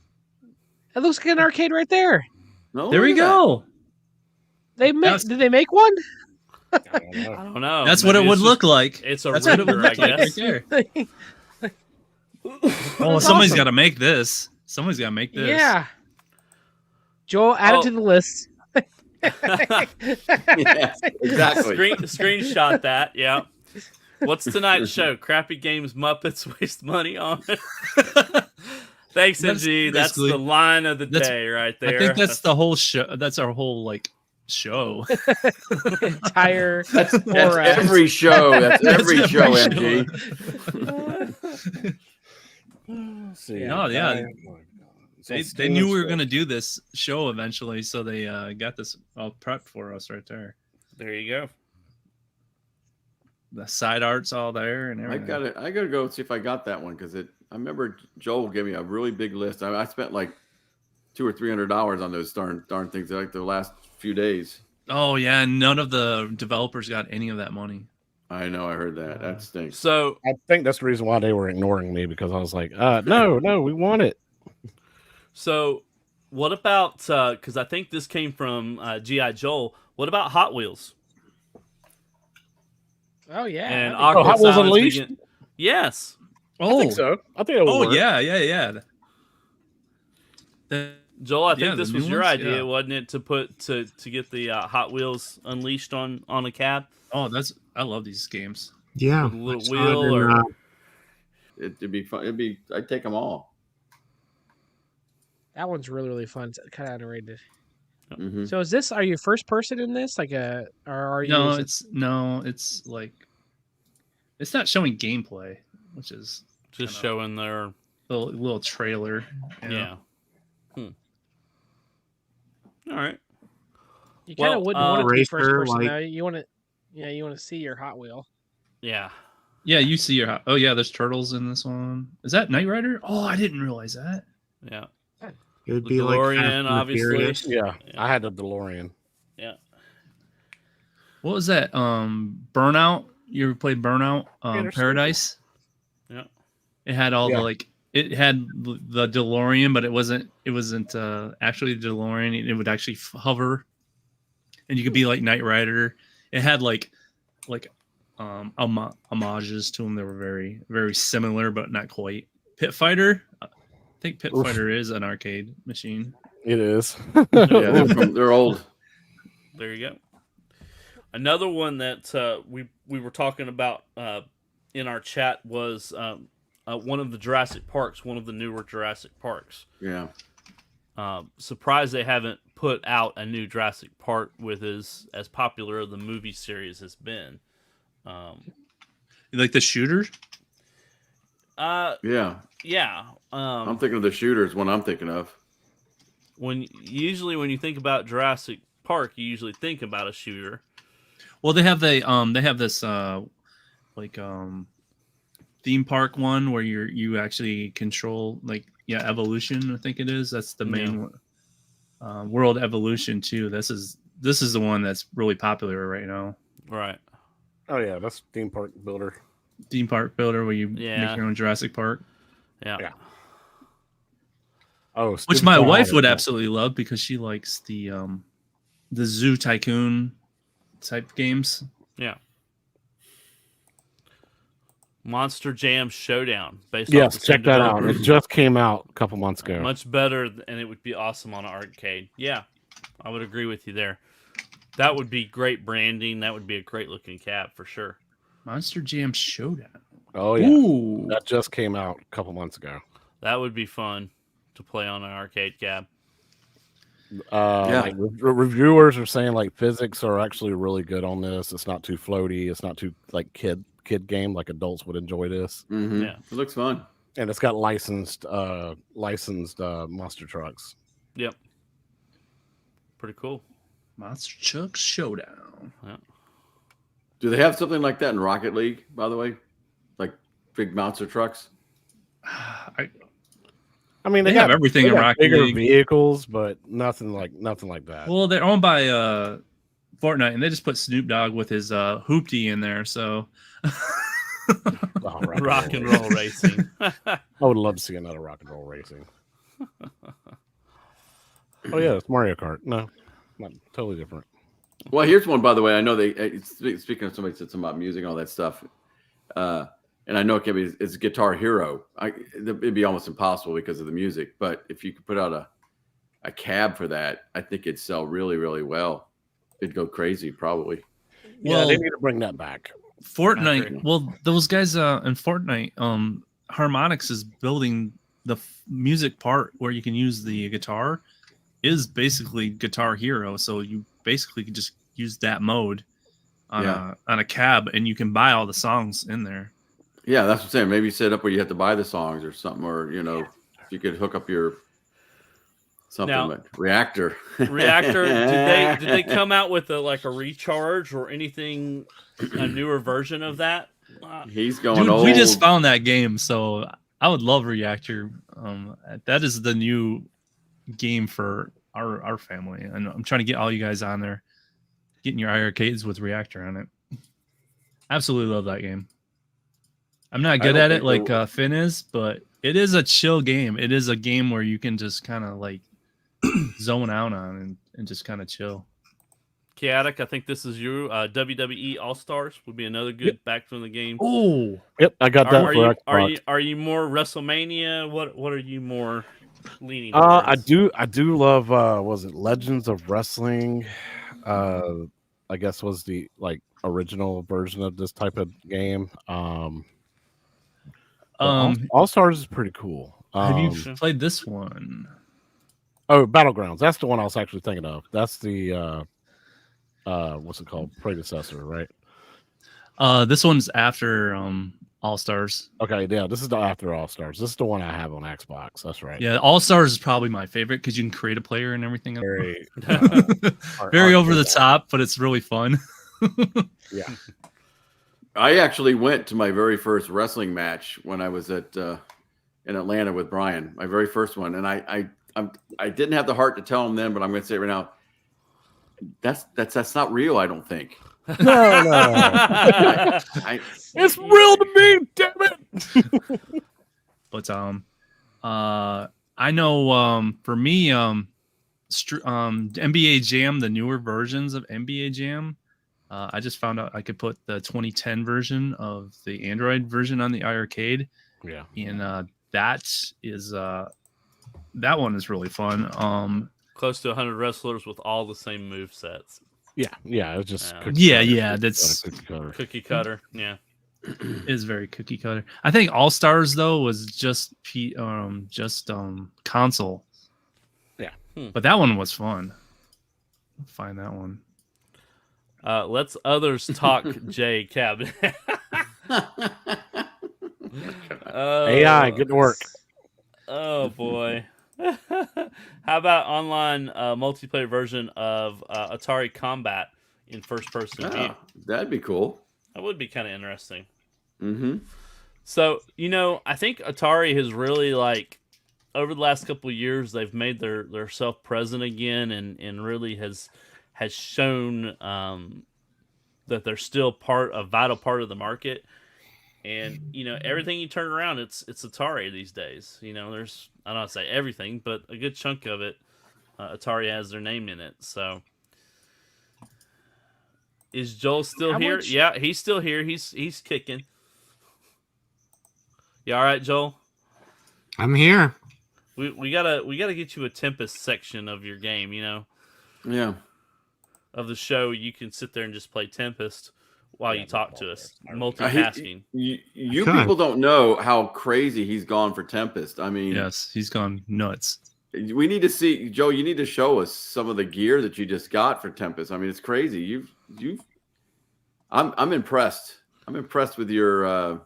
It looks like an arcade right there. No, There we look at that. go. Did they make one? I don't know. I don't know. That's what Maybe it would it's look just- like. It's a That's what it would render, I look like guess. right there. Oh, That's somebody's awesome. got to make this. Somebody's got to make this. Yeah. Joel, add it to the list. Yeah, exactly. Screenshot that. Yeah. What's tonight's show? Crappy games Muppets waste money on it. Thanks, That's NG. That's basically- the line of the that's- day right there. I think that's the whole show. That's our whole show. Entire That's Or, every show. That's every That's show, every MG. See, No, yeah. It's on They Steam knew and we were Switch. going to do this show eventually, so they got this all prepped for us right there. There you go. The side art's all there and I everything. gotta go see if I got that one because I remember Joel gave me a really big list. I spent like $200 or $300 on those darn things like the last few days. Oh yeah, and none of the developers got any of that money. I know, I heard that. That stinks. So I think that's the reason why they were ignoring me because I was like, no, we want it. So, what about? Because I think this came from GI Joel. What about Hot Wheels Oh yeah. and that'd be Awkward Hot Wheels Silence Unleashed? Begin- Yes. I think so. I think it will Oh work. yeah. Joel, I think Yeah, this the was new your ones? idea, Yeah. wasn't it, to get the Hot Wheels Unleashed on a cab Oh, I love these games. Yeah. with a little I saw wheel it in, or It'd be fun. I'd take them all. That one's really, really fun. It's kind of underrated. Mhm. So are you first person in this? Or are you? No, it's like it's not showing gameplay, which is just Kinda- showing their little trailer. yeah. All right. you kind of well, wouldn't want it to be Racer, first person. like- though. You want to see your Hot Wheel. Yeah. Yeah, you see your. Oh yeah, there's turtles in this one. Is that Knight Rider? Oh, I didn't realize that. Yeah. It would The be like DeLorean, Fast and the obviously. Furious. Yeah, Yeah. I had the DeLorean. Yeah. What was that? Burnout. You ever played Burnout? there's Paradise. Yeah. It had all Yeah. the It had the DeLorean, but it wasn't. It wasn't actually the DeLorean. It would actually hover, and you could be like Knight Rider. It had homages to them that were very, very similar, but not quite. Pit Fighter. I think Pit Oof. Fighter is an arcade machine. It is. Yeah, they're old. There you go. Another one that we were talking about in our chat was one of the Jurassic Parks, one of the newer Jurassic Parks. Yeah. Surprised they haven't put out a new Jurassic Park with as popular the movie series has been. You like the shooter? Yeah. Yeah. I'm thinking of the shooters. One I'm thinking of. Usually when you think about Jurassic Park, you usually think about a shooter. Well, they have this theme park one where you actually control evolution. I think it is. That's the main one. World Evolution too. This is the one that's really popular right now. Right. Oh yeah, that's theme park builder. Theme park builder where you make your own Jurassic Park. Yeah. Oh, which my wife would absolutely love because she likes the Zoo Tycoon type games. Yeah. Monster Jam Showdown. Yes, check that out. It just came out a couple months ago. Much better, and it would be awesome on an arcade. Yeah, I would agree with you there. That would be great branding. That would be a great looking cab for sure. Monster Jam Showdown. Oh yeah, ooh. That just came out a couple months ago. That would be fun to play on an arcade cab. Like, reviewers are saying like physics are actually really good on this. It's not too floaty. It's not too like kid game. Like adults would enjoy this. Mm-hmm. Yeah, it looks fun, and it's got licensed monster trucks. Yep, pretty cool. Monster Truck Showdown. Yeah. Do they have something like that in Rocket League? By the way, like big monster trucks. I mean, they have everything in Rocket bigger League. Vehicles, but nothing like that. Well, they're owned by Fortnite, and they just put Snoop Dogg with his hoopty in there. So, rock and roll racing. I would love to see another rock and roll racing. Oh yeah, it's Mario Kart. No, not totally different. Well, here's one, by the way. I know speaking of somebody said something about music and all that stuff. And I know it can be, it's Guitar Hero. It'd be almost impossible because of the music. But if you could put out a cab for that, I think it'd sell really, really well. It'd go crazy, probably. Well, they need to bring that back. Fortnite. Well, those guys in Fortnite, Harmonix is building the music part where you can use the guitar. Is basically Guitar Hero. So you basically can just use that mode on a cab, and you can buy all the songs in there. Yeah, that's what I'm saying. Maybe set up where you have to buy the songs or something, or if you could hook up your something like Reactor. Reactor. Did they come out with a recharge or anything, a newer version of that? He's going old. We just found that game, so I would love Reactor. That is the new game for our family, and I'm trying to get all you guys on there, getting your arcades with Reactor on it. Absolutely love that game. I'm not good at it like Finn is, but it is a chill game. It is a game where you can just kind of like zone out on and just kind of chill. Chaotic, I think this is you. WWE All Stars would be another good back from the game. Oh, yep, I got that. Are you more WrestleMania? What are you more leaning? I do love. Was it Legends of Wrestling? I guess was the original version of this type of game. All Stars is pretty cool. Have you played this one? Oh, Battlegrounds. That's the one I was actually thinking of. That's the what's it called? Predecessor, right? This one's after All Stars. Okay, yeah, this is the after All Stars. This is the one I have on Xbox. That's right. Yeah, All Stars is probably my favorite because you can create a player and everything. Very, very over the top, but it's really fun. Yeah. I actually went to my very first wrestling match when I was in Atlanta with Brian. My very first one, and I didn't have the heart to tell him then, but I'm going to say it right now. That's not real. I don't think. No. It's real to me, damn it. But I know for me, NBA Jam, the newer versions of NBA Jam. I just found out I could put the 2010 version of the Android version on the iArcade. Yeah. And that one is really fun. Close to 100 wrestlers with all the same move sets. Yeah, it was just Yeah. cookie Yeah, cutter, yeah, cookie that's- cutter, cookie cutter. Cookie cutter. Yeah. Is very cookie cutter. I think All Stars though was just console. Yeah. But that one was fun. Find that one. Let's others talk, Jay Cabinet. AI, good work. Oh boy. How about online multiplayer version of Atari Combat in first person view? Yeah, that'd be cool. That would be kind of interesting. Mm-hmm. So, I think Atari has really, like, over the last couple of years, they've made their self present again, and really has shown that they're still a vital part of the market. And everything you turn around, it's Atari these days. There's, I don't want to say everything, but a good chunk of it, Atari has their name in it. So, is Joel still here? much- Yeah, he's still here. He's kicking. You all right, Joel? I'm here. We gotta get you a Tempest section of your game. Yeah. Of the show, you can sit there and just play Tempest while you talk to us, He- multitasking. You Good. people don't know how crazy he's gone for Tempest. I mean, Yes, he's gone nuts. we need to see, Joe. You need to show us some of the gear that you just got for Tempest. I mean, it's crazy. I'm impressed. I'm impressed with your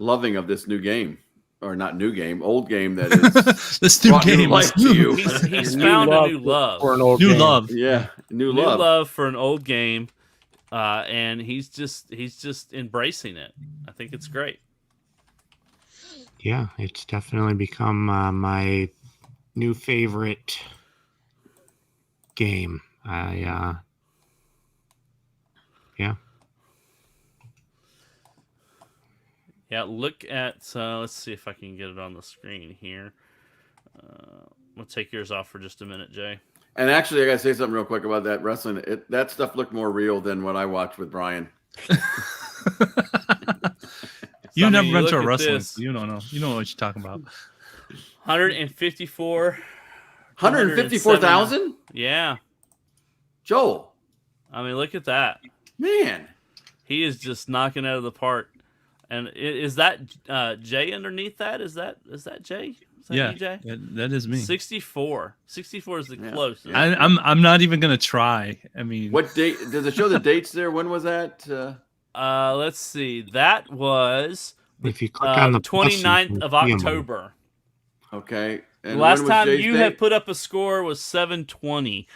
loving of this new game, or not new game, old game that is This new brought new game life was to you. He's found a new love. for an old new game. love. Yeah, new New love. love for an old game, and he's just embracing it. I think it's great. Yeah, it's definitely become my new favorite game. Yeah, look at. Let's see if I can get it on the screen here. We'll take yours off for just a minute, Jay. And actually, I gotta say something real quick about that wrestling. That stuff looked more real than what I watched with Brian. You I mean, never you been look to a at wrestling. this. You don't know. You don't know what you're talking about. 154. 154,000? Yeah, Joel, I mean, look at that. man. He is just knocking it out of the park. And is that Jay underneath that? Is that Jay? Is that Yeah, you, Jay? that is me. 64. 64 is the Yeah, closest. yeah. I'm not even gonna try. I mean, What date does it show the dates there? When was that? Let's see. That was If you click on the plus, you 29th can of see 'em. October. Okay. The And last when was time Jay's you date? had put up a score was 720,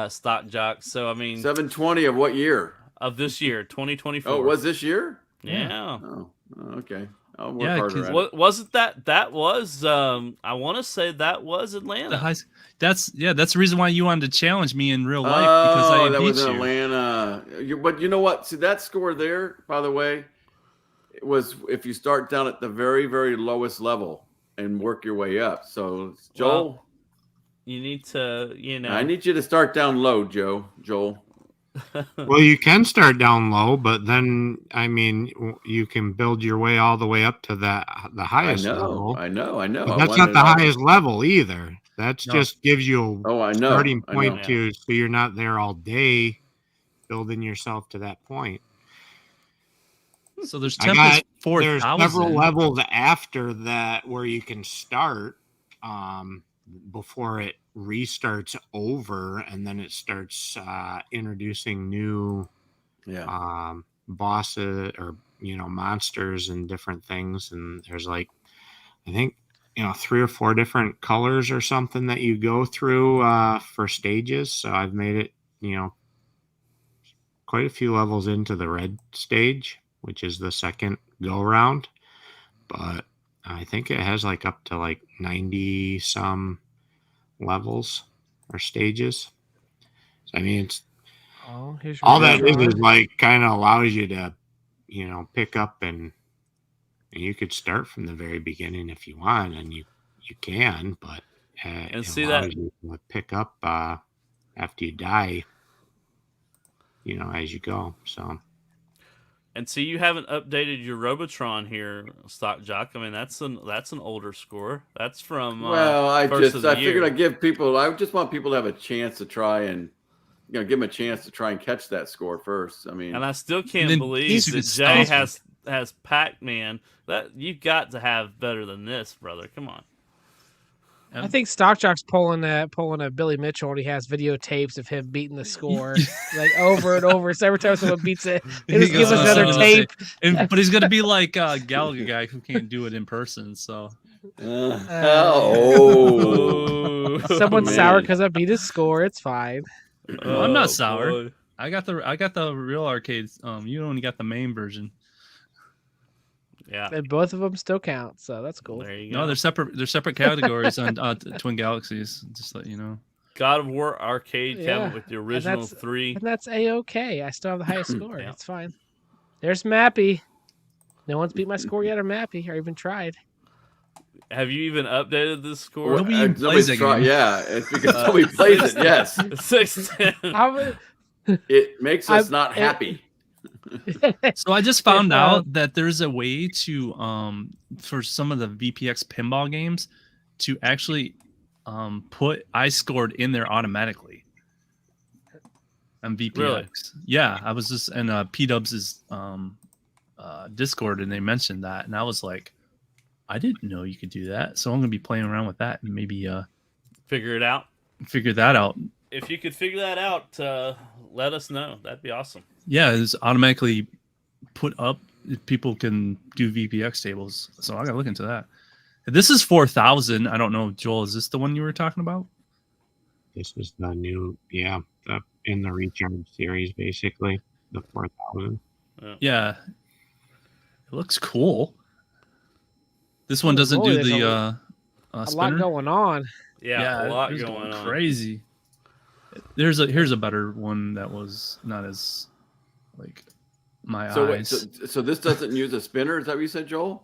Stock Jock. So, I mean, 720 of what year? of this year, 2024. Oh, it was this year? Yeah. Oh, okay. I'll work Yeah, harder 'cause at it. What wasn't that? That was I want to say that was Atlanta. the high. That's the reason why you wanted to challenge me in real life because I that beat was in you. Atlanta. But you know what? See, that score there, by the way, it was if you start down at the very, very lowest level and work your way up. So, Joel, Well, you need to, I need you to start down low, Joel. Well, you can start down low, but then I mean, you can build your way all the way up to the highest level. I know. But I that's wanted not the it all- highest level either. That's No. just gives you Oh, I a know. starting I point know. to, so you're not there all day building yourself to that point. So there's I got- Tempest There's 4000. several levels after that where you can start before it restarts over, and then it starts introducing new Yeah. bosses or monsters and different things. And there's like, I think 3 or 4 different colors or something that you go through for stages. So I've made it quite a few levels into the red stage, which is the second go round, but I think it has like up to like 90 some levels or stages. So, I mean, it's Oh, here's all your that is restaurant. like kind of allows you to pick up, and you could start from the very beginning if you want, and you can, but And it see allows that- you to pick up after you die, as you go. So And see, you haven't updated your Robotron here, Stock Jock. I mean, that's an older score. That's from Well, I first of the figured year. I'd give people. I just want people to have a chance to try and give him a chance to try and catch that score first. I mean, And I still can't then believe he's that good Jay stuff. has Pac-Man. That you've got to have better than this, brother. Come on. I think Stock Jock's pulling a Billy Mitchell, and he has videotapes of him beating the score like over and over. So every time someone beats it, he just gives us another tape. But he's gonna be like Gallagher guy who can't do it in person. So oh, Someone's man. sour because I beat his score. It's fine. Well, I'm not sour. boy. I got the real arcades. You only got the main version. Yeah. And both of them still count, so that's cool. There you go. No, they're separate. They're separate categories on Twin Galaxies. Just to let you know. God of War arcade Yeah, cabinet with the original that's- 3. And that's A-okay. I still have the highest score. Yeah. It's fine. There's Mappy. No one's beat my score yet on Mappy, or even tried. Have you even updated this score? Nobody even plays that game. Yeah, it's because nobody plays it. Yes, 610. it makes us I've- not happy. So I just found If, out that there's a way to for some of the VPX pinball games to actually put I scored in there automatically on VPX. Really? Yeah, I was just in P-Dubs' Discord and they mentioned that, and I was like, I didn't know you could do that. So I'm gonna be playing around with that and maybe Figure it out. figure that out. If you could figure that out, let us know. That'd be awesome. Yeah, it's automatically put up. People can do VPX tables, so I gotta look into that. This is 4,000. I don't know, Joel. Is this the one you were talking about? This is the new, in the Recharge series, basically the 4,000. Yeah, it looks cool. This one Oh, doesn't boy, do there's the a lot spinner. going on. Yeah, a lot it's going on. Crazy. Here's a better one that was not as like my So, wait, eyes. so this doesn't use a spinner? Is that what you said, Joel?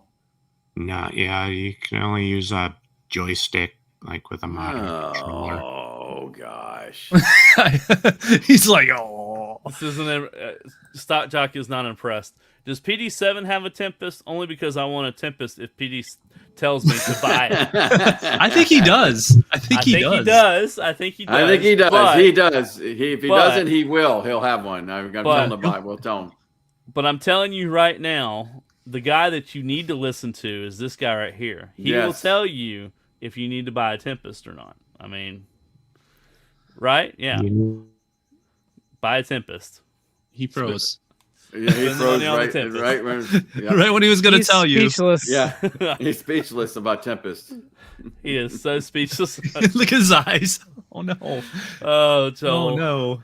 No, you can only use a joystick, like with a modern controller. Oh gosh. He's like, oh. This isn't Stock Jock is not impressed. Does PD7 have a Tempest? Only because I want a Tempest if PD tells me to buy it. I think he does. I think he does. I think he does. I think he does. But, He does. If he but- doesn't, he will. He'll have one. I'm going to tell him to buy. We'll tell him. But I'm telling you right now, the guy that you need to listen to is this guy right here. He will Yes. tell you if you need to buy a Tempest or not. I mean, right? Yeah. Buy a Tempest. He froze. Yeah, he Spend the froze money on the right, Tempest. right when, yeah. Right when he was going to He's tell you. speechless. Yeah, he's speechless about Tempest. He is so speechless. Look at his eyes. Oh no. Oh, Joel. Oh no.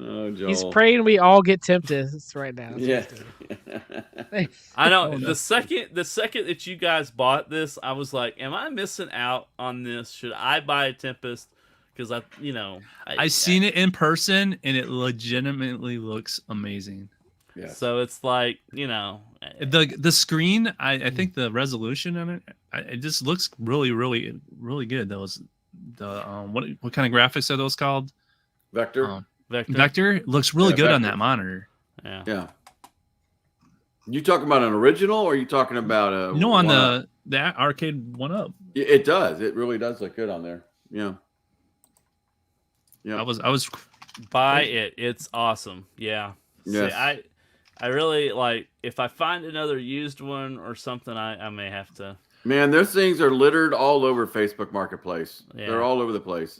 Oh, Joel. He's praying we all get tempted right now. Yeah. I know. Oh, no. The second that you guys bought this, I was like, "Am I missing out on this? Should I buy a Tempest?" Because I seen it in person and it legitimately looks amazing. Yes. So it's like The screen, I think the resolution on it, it just looks really, really, really good. Those what kind of graphics are those called? Vector. Vector. It looks really Yeah, good on Vector. that monitor. Yeah. Yeah. You talking about an original, or are you talking about a? On one-up? the arcade one up. It does. It really does look good on there. Yeah. Yeah. I was Buy it. It's awesome. Yeah. Yes. See, I really like if I find another used one or something, I may have to. Man, those things are littered all over Facebook Marketplace. Yeah. They're all over the place.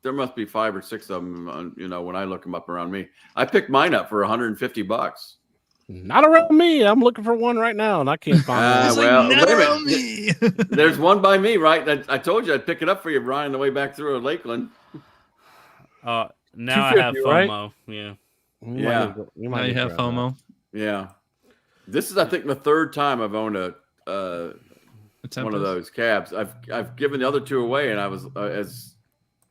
There must be 5 or 6 of them. When I look them up around me, I picked mine up for $150. Not around me. I'm looking for one right now, and I can't find one. Well, wait a minute. There's one by me, right? I told you I'd pick it up for you, Brian, on the way back through Lakeland. Now I have 250, right? FOMO. Yeah. Yeah. You now you have FOMO. Yeah. This is, I think, the 3rd time I've owned one of those cabs. I've given the other 2 away, and I was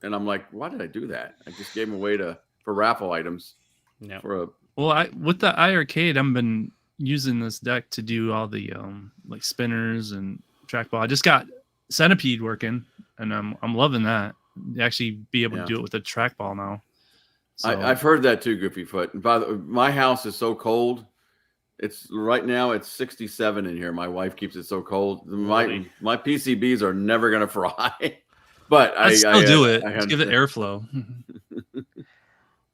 and I'm like, why did I do that? I just gave them away for raffle items. Yeah. Well, with the iArcade, I've been using this deck to do all the like spinners and trackball. I just got Centipede working, and I'm loving that. Actually, be able to do it with the trackball now. So, I've heard that too, Goofy Foot. And by the way, my house is so cold. It's right now it's 67 in here. My wife keeps it so cold. My PCBs are never gonna fry. But I still do it. I Just give it airflow.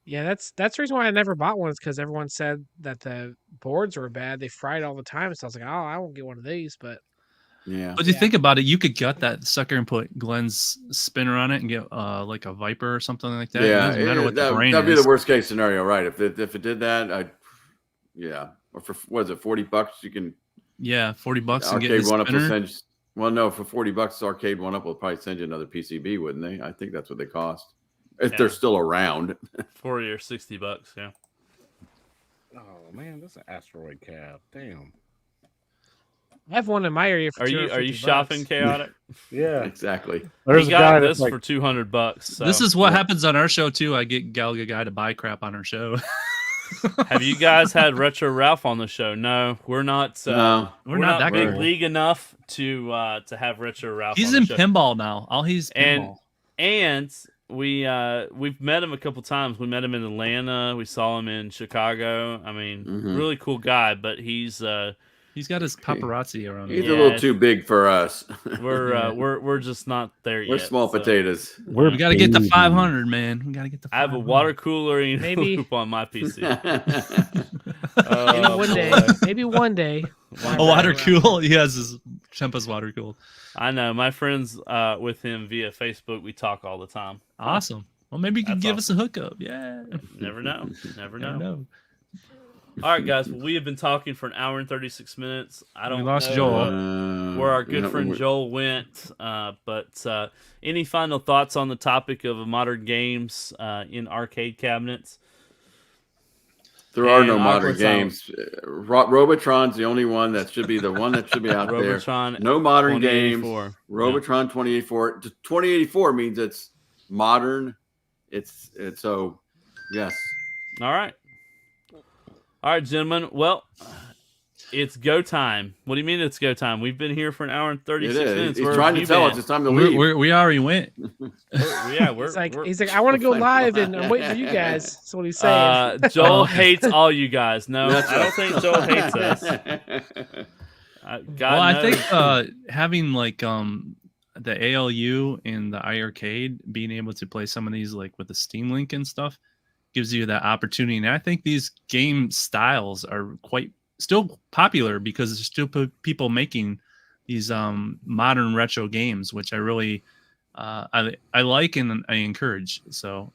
Yeah, that's the reason why I never bought one. Is because everyone said that the boards were bad. They fried all the time, so I was like, oh, I won't get one of these. But Yeah. But you Yeah. think about it, you could gut that sucker and put Glenn's spinner on it and get like a Viper or something like that. It Yeah, doesn't matter what the brain that'd be is. the worst case scenario, right? If it did that, yeah. Or for what is it, $40? You can Yeah, $40 and get arcade his one up will spinner. send. Well, no, for $40, arcade one up will probably send you another PCB, wouldn't they? I think that's what they cost if Yeah. they're still around. $40 or $60. Yeah. Oh man, this is an asteroid cab. Damn. I have one in my area for Are you shopping, Chaotic? Yeah. Exactly. There's He a guy got that's this like, for $200. So. This is what happens on our show too. I get Gallagher guy to buy crap on our show. Have you guys had Retro Ralph on the show? No, we're not. No, we're not that big cool. league enough to have Retro Ralph. He's on in the show. pinball now. All he's pinball. And we've met him a couple times. We met him in Atlanta. We saw him in Chicago. I mean, really cool guy. But he's got his paparazzi around him. He's a little too big for us. We're just not there yet. We're small potatoes. We got to get to 500, man. We got to get to 500. I have a water cooler and Maybe- loop on my PC. Maybe one day. Maybe one day. A water cool. He has his Tempest water cooled. I know. My friends with him via Facebook, we talk all the time. Awesome. Well, maybe you can That's give us a hookup. Yeah. Never know. Never know. Never know. All right, guys. Well, we have been talking for an hour and 36 minutes. I don't lost know Joel. where our good friend Joel went, but any final thoughts on the topic of modern games in arcade cabinets? There are And no modern Aqua games. Robotron's the only one that should be the one that should be out there. Robotron No modern games. 2084. Robotron 2084. 2084 means it's modern. It's so yes. All right. All right, gentlemen. Well, it's go time. What do you mean it's go time? We've been here for an hour and 36 It is. minutes. He's Where trying have to you tell us been? it's time to leave. We already went. He's like, I want to go live and I'm waiting for you guys. That's what he's saying. Joel hates all you guys. No, That's I don't think Joel hates us. God I knows. think having like the ALU and the iArcade, being able to play some of these like with the Steam Link and stuff, gives you that opportunity. And I think these game styles are quite still popular because there's still people making these modern retro games, which I really I like and I encourage. So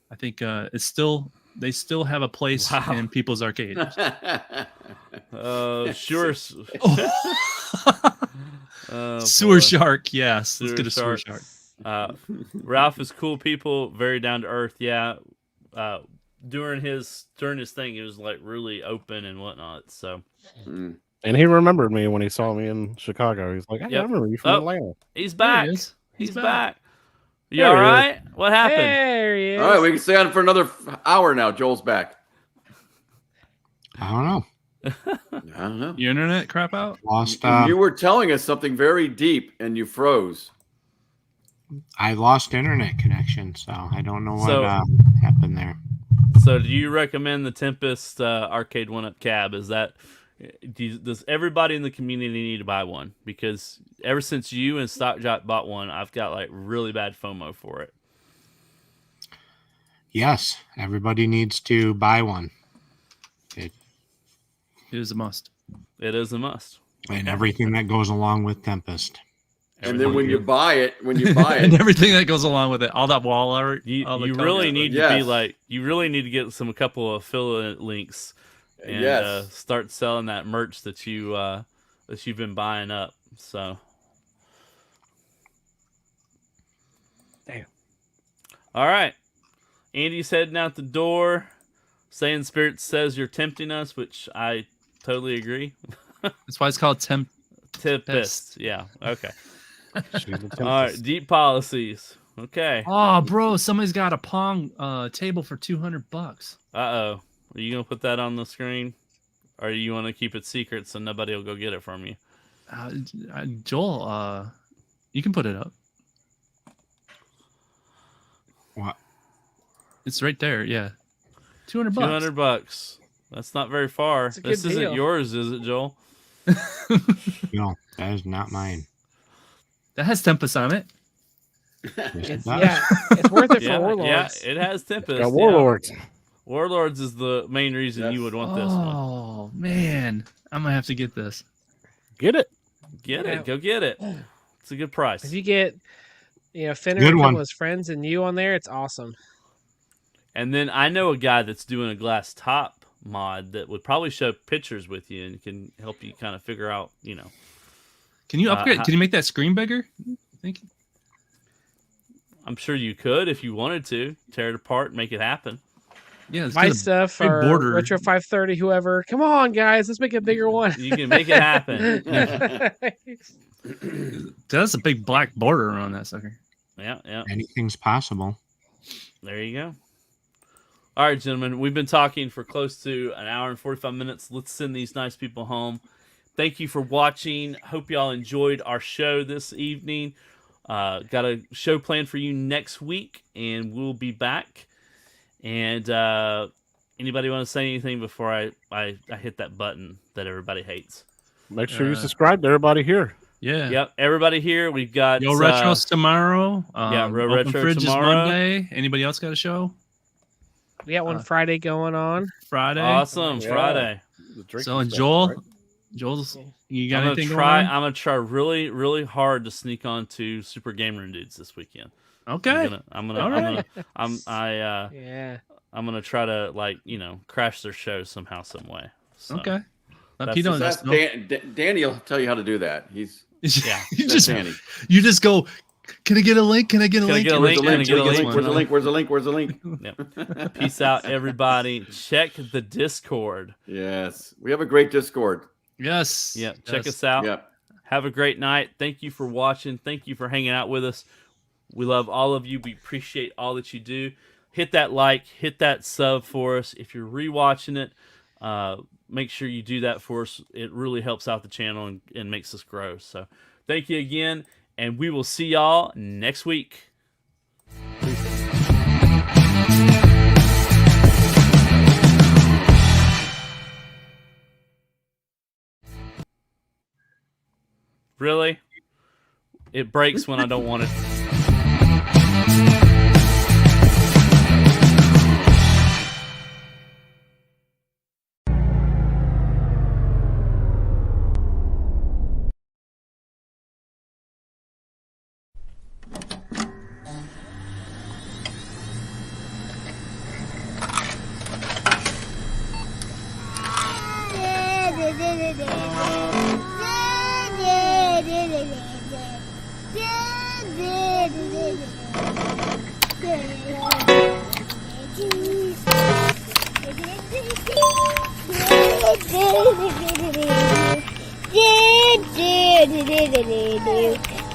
I think they still have a place in people's arcades. Sure. Sewer shark, yes. Sewer Let's get a sewer shark. shark. Ralph is cool people, very down to earth. Yeah. During his thing, he was like really open and whatnot. So, and he remembered me when he saw me in Chicago. He's like, "Hey, I remember you from Atlanta." He's back. There he is. He's back. You There all he is. right? What happened? There he is. All right, we can stay on for another hour now. Joel's back. I don't know. I don't know. Your internet crap out? Lost. You were telling us something very deep and you froze. I lost internet connection, so I don't know what So- happened there. So, do you recommend the Tempest arcade one-up cab? Is that does everybody in the community need to buy one? Because ever since you and Stockjock bought one, I've got like really bad FOMO for it. Yes, everybody needs to buy one. It is a must. It is a must. And everything that goes along with Tempest. And then when you buy it, and everything that goes along with it, all that wall art, You all the really colors. need to be like, you really need to get a couple of affiliate links and start selling that merch that you've been buying up. So, Damn. All right, Andy's heading out the door. Saying Spirit says you're tempting us, which I totally agree. That's why it's called Tempest. Yeah. Okay. All right. Deep policies. Okay. Oh, bro, somebody's got a Pong table for $200. Uh-oh. Are you going to put that on the screen? Or you want to keep it secret so nobody will go get it from you? Joel, you can put it up. What? It's right there. Yeah. $200. $200. That's not very far. It's a good This isn't deal. yours, is it, Joel? No, that is not mine. That has Tempest on it. It's it's worth it for Yeah, Warlords. it has Tempest. Got yeah. Warlords. Warlords is the main reason you would want this one. Oh man, I'm gonna have to get this. Get it. Get Yeah. it. Go get it. It's a good price. If you get, Finner Good and a couple one. of his friends and you on there, it's awesome. And then I know a guy that's doing a glass top mod that would probably show pictures with you and can help you kind of figure out, Can you upgrade? Can you make that screen bigger? I think. I'm sure you could if you wanted to tear it apart and make it happen. Yeah, it's My got a stuff big or border. Retro 530, whoever. Come on, guys, let's make a bigger one. You can make it happen. That's a big black border around that sucker. Yeah. Anything's possible. There you go. All right, gentlemen, we've been talking for close to an hour and 45 minutes. Let's send these nice people home. Thank you for watching. Hope y'all enjoyed our show this evening. Got a show planned for you next week, and we'll be back. And anybody want to say anything before I hit that button that everybody hates? Make sure you subscribe to everybody here. Yeah. Yep, everybody here. We've got Yo Retros tomorrow. Real Open Retro Fridge tomorrow. is Monday. Anybody else got a show? We got one Friday going on. Friday. Awesome, Yeah. Friday. So and Joel, Joel's, you got I'm anything gonna try. going on? I'm gonna try really, really hard to sneak on to Super Gamer and Dudes this weekend. Okay. I'm All Yeah. gonna try to crash their show somehow, some way. So, Okay. That's He don't That's know. Danny will tell you how to do that. He's Yeah. you that's just Danny. you just go. Can I get a link? Can I get a Can I link? get a Where's link? the Can I link? get a Where's the link? link? Where's the link? Where's the link? Where's the link? Yep. Peace out, everybody. Check the Discord. Yes, we have a great Discord. Yes. Yeah, check Yes. us out. Yep. Have a great night. Thank you for watching. Thank you for hanging out with us. We love all of you. We appreciate all that you do. Hit that like, hit that sub for us. If you're rewatching it, make sure you do that for us. It really helps out the channel and makes us grow. So thank you again, and we will see y'all next week. Really? It breaks when I don't want it.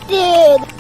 Dude.